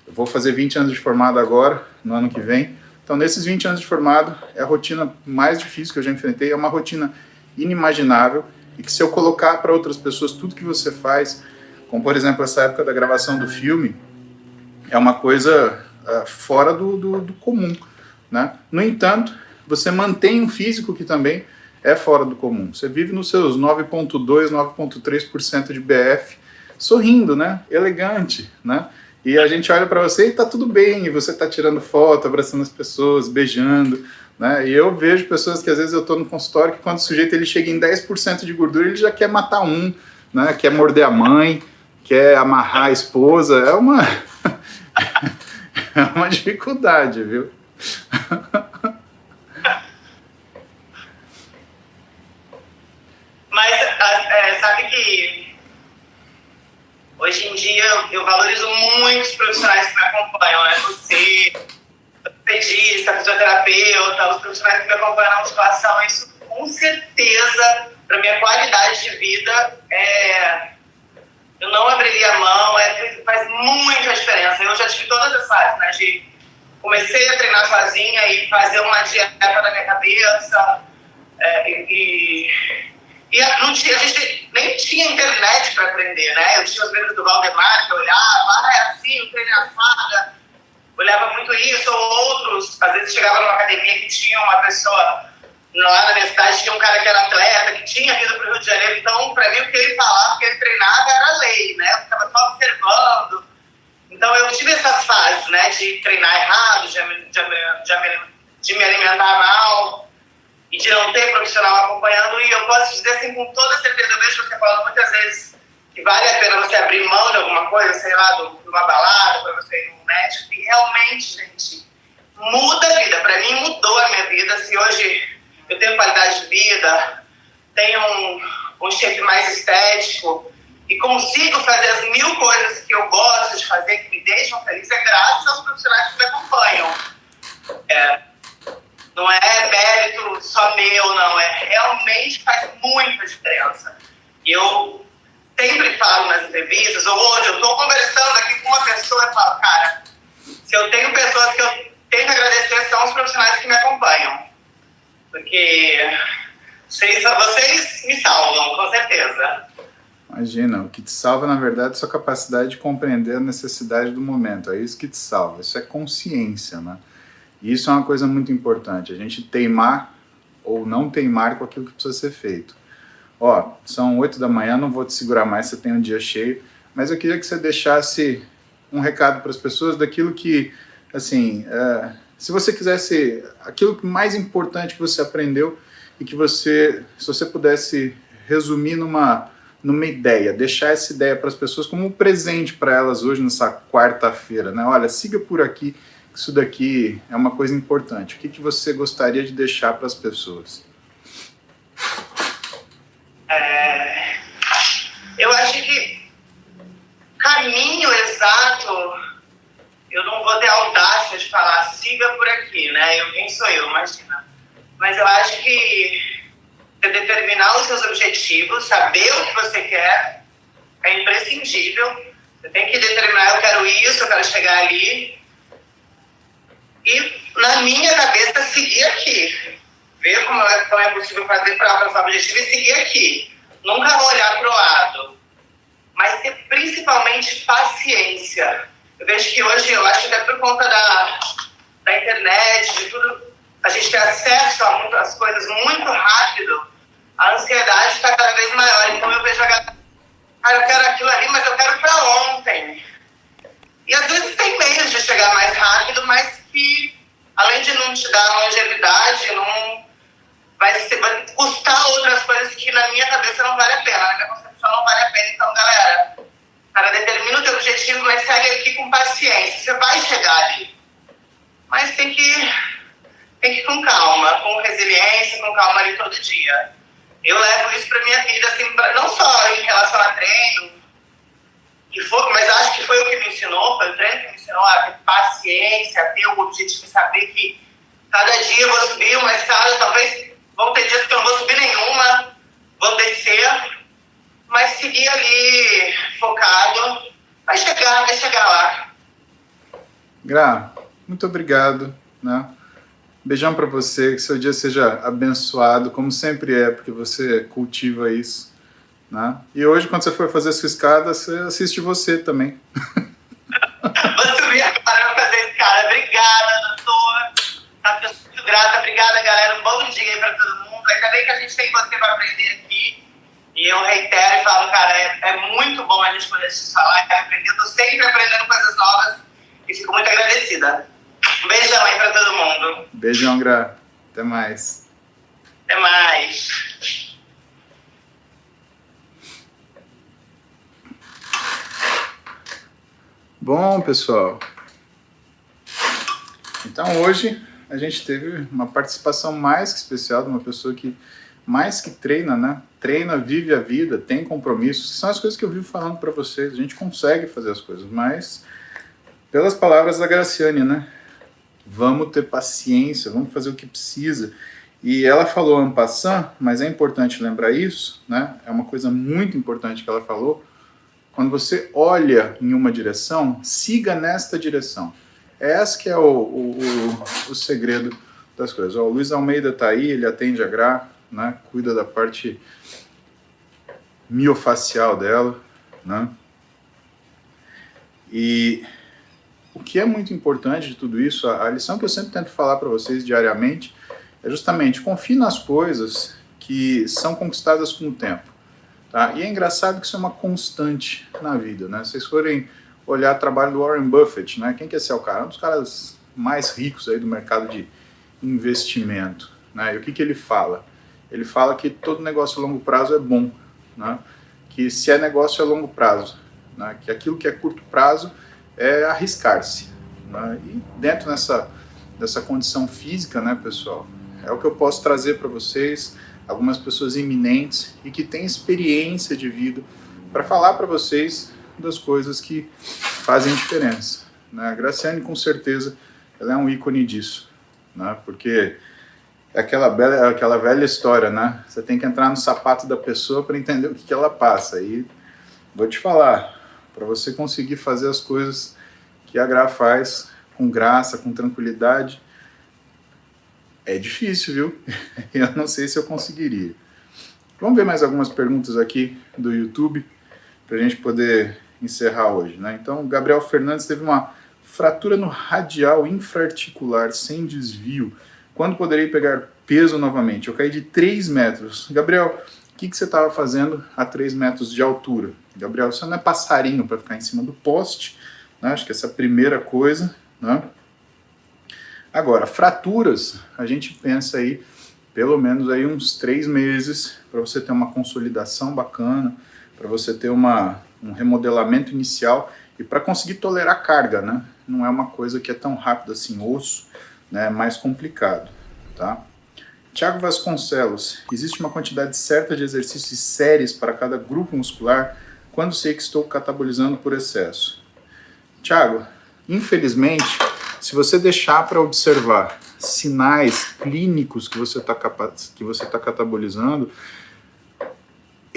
Eu vou fazer 20 anos de formado agora, no ano que vem. Então, nesses 20 anos de formado, é a rotina mais difícil que eu já enfrentei, é uma rotina inimaginável e que se eu colocar para outras pessoas tudo que você faz, como por exemplo essa época da gravação do filme, é uma coisa fora do comum, né? No entanto, você mantém um físico que também é fora do comum. Você vive nos seus 9,2, 9,3% de BF, sorrindo, né? Elegante, né? E a gente olha para você e tá tudo bem, e você tá tirando foto, abraçando as pessoas, beijando, né? E eu vejo pessoas que às vezes eu tô no consultório que quando o sujeito ele chega em 10% de gordura, ele já quer matar um, né? Quer morder a mãe, quer amarrar a esposa, é uma é uma dificuldade, viu? Mas sabe que hoje em dia eu valorizo muito os profissionais que me acompanham, né? Você, pedista, fisioterapeuta, os profissionais que me acompanham na musculação, isso com certeza, para minha qualidade de vida, eu não abriria a mão, faz muita diferença. Eu já tive todas as fases, né? Comecei a treinar sozinha e fazer uma dieta na minha cabeça, a gente nem tinha internet para aprender, né? Eu tinha os vídeos do Valdemar, que eu olhava, é assim, o treino é assado, olhava muito isso, ou outros, às vezes chegava numa academia que tinha uma pessoa, lá na minha cidade tinha um cara que era atleta, que tinha vindo para o Rio de Janeiro, então para mim o que ele falava, o que ele treinava era lei, né? Eu ficava só observando. Então eu tive essas fases, né, de treinar errado, de me alimentar mal, e de não ter profissional acompanhando, e eu posso dizer assim com toda certeza, eu vejo você falando muitas vezes que vale a pena você abrir mão de alguma coisa, sei lá, de uma balada, para você ir no médico, e realmente, gente, muda a vida. Para mim, mudou a minha vida. Se hoje eu tenho qualidade de vida, tenho um shape mais estético e consigo fazer as 1000 coisas que eu gosto de fazer, que me deixam feliz, é graças aos profissionais que me acompanham. Não é mérito só meu, não. Realmente faz muita diferença. E eu sempre falo nas entrevistas, ou onde eu estou conversando aqui com uma pessoa, eu falo, cara, se eu tenho pessoas que eu tenho que agradecer, são os profissionais que me acompanham. Porque vocês me salvam, com certeza. Imagina, o que te salva, na verdade, é a sua capacidade de compreender a necessidade do momento. É isso que te salva. Isso é consciência, né? E isso é uma coisa muito importante, a gente teimar ou não teimar com aquilo que precisa ser feito. Ó, são 8 da manhã, não vou te segurar mais, você tem um dia cheio, mas eu queria que você deixasse um recado para as pessoas daquilo que, assim, se você quisesse, aquilo que mais importante que você aprendeu e que você, se você pudesse resumir numa ideia, deixar essa ideia para as pessoas como um presente para elas hoje, nessa quarta-feira, né? Olha, siga por aqui, isso daqui é uma coisa importante. O que você gostaria de deixar para as pessoas? Eu acho que caminho exato, eu não vou ter audácia de falar, siga por aqui, né? Quem sou eu, imagina. Mas eu acho que você determinar os seus objetivos, saber o que você quer, é imprescindível. Você tem que determinar, eu quero isso, eu quero chegar ali. E na minha cabeça, seguir aqui. Ver como é possível fazer para alcançar o objetivo e seguir aqui. Nunca olhar para o lado. Mas ter principalmente paciência. Eu vejo que hoje, eu acho que até por conta da internet, de tudo, a gente tem acesso a muitas coisas muito rápido, a ansiedade está cada vez maior. Então eu vejo a galera, cara, eu quero aquilo ali, mas eu quero para ontem. E às vezes tem meios de chegar mais rápido, mas que, além de não te dar longevidade, não vai custar outras coisas que na minha cabeça não vale a pena, na minha concepção não vale a pena. Então, galera, cara, determina o teu objetivo, mas segue aqui com paciência. Você vai chegar ali. Mas tem que ir com calma, com resiliência, com calma ali todo dia. Eu levo isso pra minha vida, assim, não só em relação a treino, mas acho que foi o que me ensinou, foi o treino que me ensinou a ter paciência, a ter o objetivo de saber que cada dia eu vou subir uma escada, talvez vão ter dias que eu não vou subir nenhuma, vou descer, mas seguir ali focado, vai chegar lá. Gra, muito obrigado, né? Beijão para você, que seu dia seja abençoado, como sempre é, porque você cultiva isso, né? E hoje, quando você for fazer a sua escada, você assiste você também. Vou subir agora para fazer a escada. Obrigada, doutor. Tá muito grata. Obrigada, galera. Um bom dia aí para todo mundo. Ainda bem que a gente tem você para aprender aqui. E eu reitero e falo, cara, é muito bom a gente poder te falar e aprender. Eu tô sempre aprendendo coisas novas e fico muito agradecida. Um beijão aí para todo mundo. Beijão, Gra. Até mais. Até mais. Bom, pessoal, então hoje a gente teve uma participação mais que especial de uma pessoa que mais que treina, né? Treina, vive a vida, tem compromissos, que são as coisas que eu vivo falando para vocês. A gente consegue fazer as coisas, mas pelas palavras da Graciane, né? Vamos ter paciência, vamos fazer o que precisa. E ela falou en passant, mas é importante lembrar isso, né? É uma coisa muito importante que ela falou. Quando você olha em uma direção, siga nesta direção. Esse que é o segredo das coisas. O Luiz Almeida está aí, ele atende a Gra, né? Cuida da parte miofacial dela, né? E o que é muito importante de tudo isso, a lição que eu sempre tento falar para vocês diariamente, é justamente confie nas coisas que são conquistadas com o tempo. Tá? E é engraçado que isso é uma constante na vida, né? Se vocês forem olhar o trabalho do Warren Buffett, né? Quem que é esse cara? Um dos caras mais ricos aí do mercado de investimento, né? E o que ele fala? Ele fala que todo negócio a longo prazo é bom, né? Que se é negócio a longo prazo, né? Que aquilo que é curto prazo é arriscar-se, né? E dentro dessa condição física, né, pessoal, é o que eu posso trazer para vocês, algumas pessoas eminentes e que têm experiência de vida para falar para vocês das coisas que fazem diferença, né? A Graciane, com certeza, ela é um ícone disso, né? Porque é aquela velha história, né? Você tem que entrar no sapato da pessoa para entender o que ela passa. E vou te falar, para você conseguir fazer as coisas que a Gra faz com graça, com tranquilidade, é difícil, viu? Eu não sei se eu conseguiria. Vamos ver mais algumas perguntas aqui do YouTube para a gente poder encerrar hoje, né? Então, o Gabriel Fernandes teve uma fratura no radial infraarticular sem desvio. Quando poderei pegar peso novamente? Eu caí de 3 metros. Gabriel, o que você estava fazendo a 3 metros de altura? Gabriel, você não é passarinho para ficar em cima do poste, né? Acho que essa é a primeira coisa, né? Agora, fraturas, a gente pensa aí, pelo menos aí uns 3 meses, para você ter uma consolidação bacana, para você ter um remodelamento inicial e para conseguir tolerar carga, né? Não é uma coisa que é tão rápida assim, osso, né? É mais complicado, tá? Tiago Vasconcelos, existe uma quantidade certa de exercícios e séries para cada grupo muscular quando sei que estou catabolizando por excesso? Tiago, infelizmente, se você deixar para observar sinais clínicos que você está catabolizando,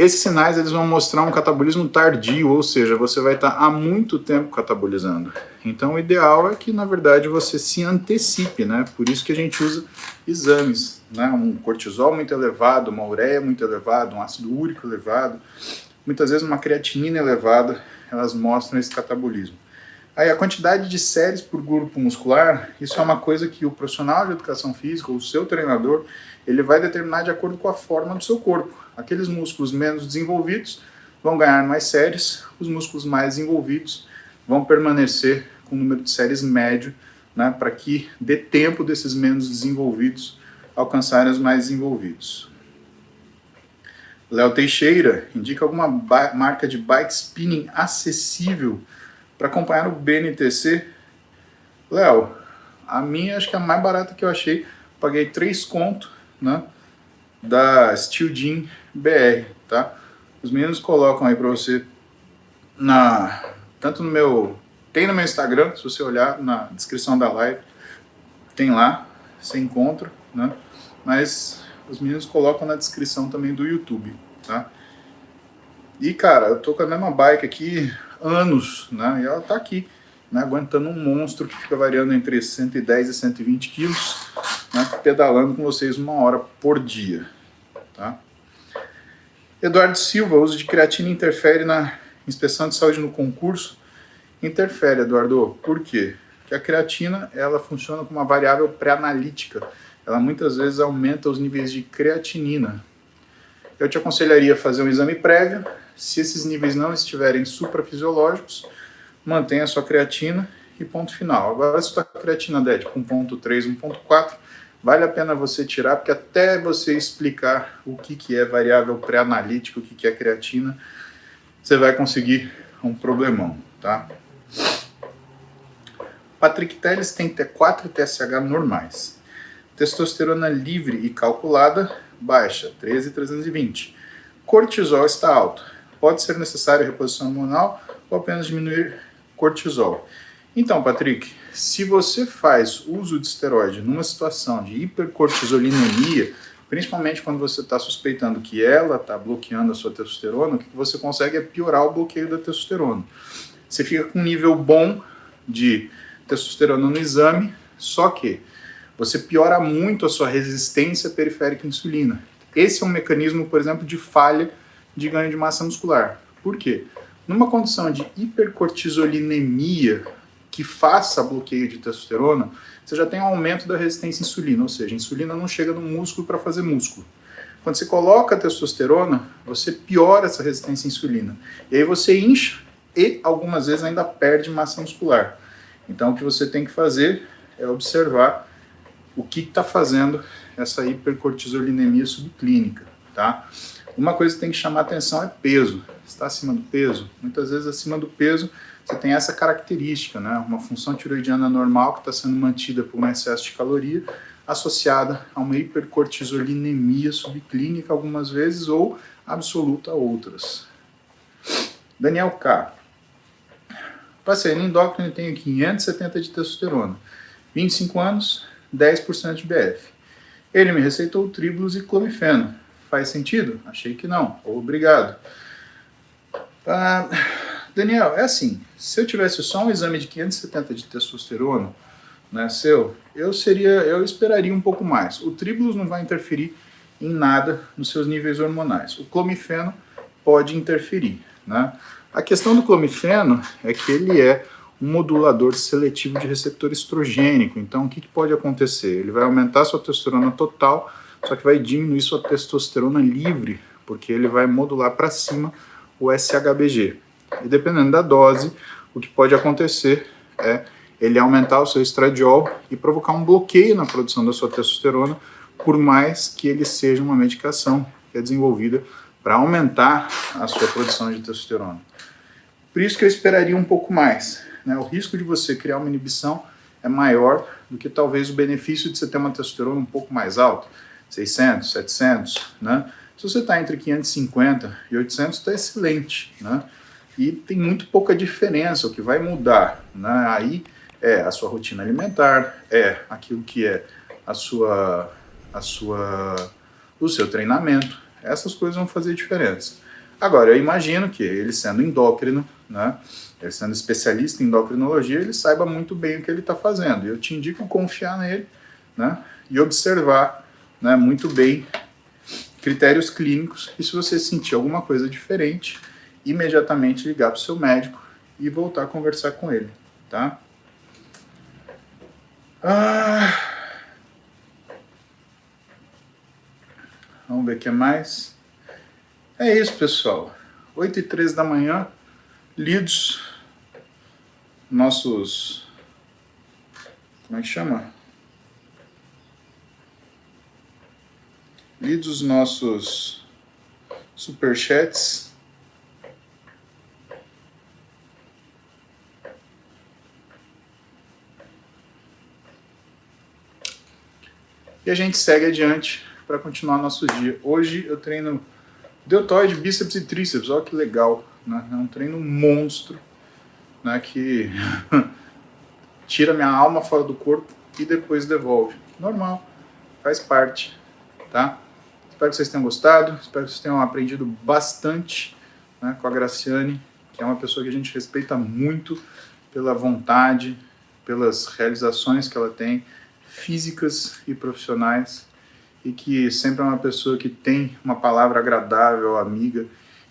esses sinais eles vão mostrar um catabolismo tardio, ou seja, você vai estar há muito tempo catabolizando. Então o ideal é que, na verdade, você se antecipe, né? Por isso que a gente usa exames, né? Um cortisol muito elevado, uma ureia muito elevada, um ácido úrico elevado, muitas vezes uma creatinina elevada, elas mostram esse catabolismo. Aí a quantidade de séries por grupo muscular, isso é uma coisa que o profissional de educação física, o seu treinador, ele vai determinar de acordo com a forma do seu corpo. Aqueles músculos menos desenvolvidos vão ganhar mais séries, os músculos mais desenvolvidos vão permanecer com um número de séries médio, né, para que dê tempo desses menos desenvolvidos alcançarem os mais desenvolvidos. Léo Teixeira indica alguma marca de bike spinning acessível para acompanhar o BNTC. Léo, a minha acho que é a mais barata que eu achei, paguei 3 conto, né, da Steel Gym BR, tá? Os meninos colocam aí para você tanto no meu, tem no meu Instagram, se você olhar na descrição da live, tem lá, você encontra, né? Mas os meninos colocam na descrição também do YouTube, tá? E cara, eu tô com a mesma bike aqui anos, né? E ela tá aqui, né, aguentando um monstro que fica variando entre 110 e 120 quilos, né, pedalando com vocês 1 hora por dia. Tá? Eduardo Silva, o uso de creatina interfere na inspeção de saúde no concurso? Interfere, Eduardo. Por quê? Porque a creatina ela funciona como uma variável pré-analítica. Ela muitas vezes aumenta os níveis de creatinina. Eu te aconselharia a fazer um exame prévio. Se esses níveis não estiverem suprafisiológicos, mantenha a sua creatina e ponto final. Agora, se a sua creatina der tipo 1.3, 1.4, vale a pena você tirar, porque até você explicar o que é variável pré-analítica, o que é creatina, você vai conseguir um problemão, tá? Patrick Telles tem T4 e TSH normais. Testosterona livre e calculada, baixa, 13.320. Cortisol está alto. Pode ser necessário reposição hormonal ou apenas diminuir cortisol. Então, Patrick, se você faz uso de esteroide numa situação de hipercortisolinemia, principalmente quando você está suspeitando que ela está bloqueando a sua testosterona, o que você consegue é piorar o bloqueio da testosterona. Você fica com um nível bom de testosterona no exame, só que você piora muito a sua resistência periférica à insulina. Esse é um mecanismo, por exemplo, de falha de ganho de massa muscular. Por quê? Numa condição de hipercortisolinemia que faça bloqueio de testosterona, você já tem um aumento da resistência à insulina, ou seja, a insulina não chega no músculo para fazer músculo. Quando você coloca a testosterona, você piora essa resistência à insulina. E aí você incha e algumas vezes ainda perde massa muscular. Então o que você tem que fazer é observar o que está fazendo essa hipercortisolinemia subclínica, tá? Uma coisa que tem que chamar atenção é peso. Está acima do peso? Muitas vezes acima do peso você tem essa característica, né? Uma função tiroidiana normal que está sendo mantida por um excesso de caloria associada a uma hipercortisolinemia subclínica algumas vezes ou absoluta outras. Daniel K. Passei no endócrino e tenho 570 de testosterona, 25 anos, 10% de BF. Ele me receitou Tribulus e clomifeno. Faz sentido? Achei que não. Obrigado. Daniel, é assim, se eu tivesse só um exame de 570 de testosterona, né, eu esperaria um pouco mais. O Tribulus não vai interferir em nada nos seus níveis hormonais. O clomifeno pode interferir, né? A questão do clomifeno é que ele é um modulador seletivo de receptor estrogênico. Então, o que pode acontecer? Ele vai aumentar a sua testosterona total, só que vai diminuir sua testosterona livre, porque ele vai modular para cima o SHBG. E dependendo da dose, o que pode acontecer é ele aumentar o seu estradiol e provocar um bloqueio na produção da sua testosterona, por mais que ele seja uma medicação que é desenvolvida para aumentar a sua produção de testosterona. Por isso que eu esperaria um pouco mais, né? O risco de você criar uma inibição é maior do que talvez o benefício de você ter uma testosterona um pouco mais alta, 600, 700, né? Se você está entre 550 e 800, está excelente, né? E tem muito pouca diferença. O que vai mudar, né, aí é a sua rotina alimentar, é aquilo que é o seu treinamento. Essas coisas vão fazer diferença. Agora, eu imagino que ele sendo endócrino, né, ele sendo especialista em endocrinologia, ele saiba muito bem o que ele está fazendo. E eu te indico confiar nele, né, e observar, né, muito bem critérios clínicos. E se você sentir alguma coisa diferente, imediatamente ligar para o seu médico e voltar a conversar com ele, tá? Vamos ver o que mais. É isso, pessoal. 8h03 da manhã, lidos nossos... Como é que chama? Lidos os nossos superchats. E a gente segue adiante para continuar nosso dia. Hoje eu treino deltoide, bíceps e tríceps. Olha que legal, né? É um treino monstro, né? Que tira minha alma fora do corpo e depois devolve. Normal, faz parte, tá? Espero que vocês tenham gostado, espero que vocês tenham aprendido bastante, né, com a Graciane, que é uma pessoa que a gente respeita muito pela vontade, pelas realizações que ela tem, físicas e profissionais, e que sempre é uma pessoa que tem uma palavra agradável, amiga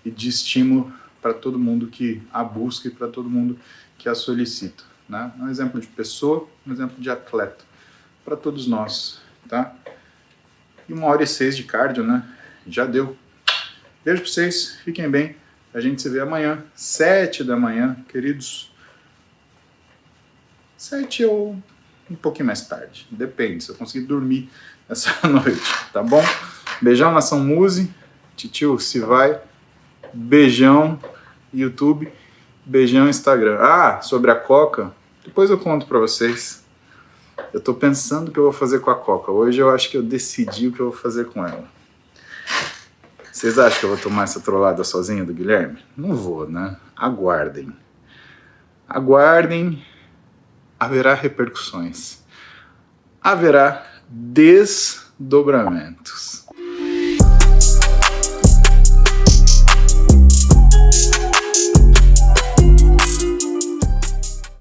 e de estímulo para todo mundo que a busca e para todo mundo que a solicita, né? Um exemplo de pessoa, um exemplo de atleta para todos nós, tá? E 1h06 de cardio, né? Já deu. Beijo pra vocês, fiquem bem. A gente se vê amanhã, 7 da manhã, queridos. 7 ou um pouquinho mais tarde. Depende, se eu conseguir dormir essa noite, tá bom? Beijão, Nação Muse. Titio, se vai. Beijão, YouTube. Beijão, Instagram. Ah, sobre a Coca, depois eu conto pra vocês. Eu tô pensando o que eu vou fazer com a Coca. Hoje eu acho que eu decidi o que eu vou fazer com ela. Vocês acham que eu vou tomar essa trollada sozinho do Guilherme? Não vou, né? Aguardem. Aguardem. Haverá repercussões. Haverá desdobramentos.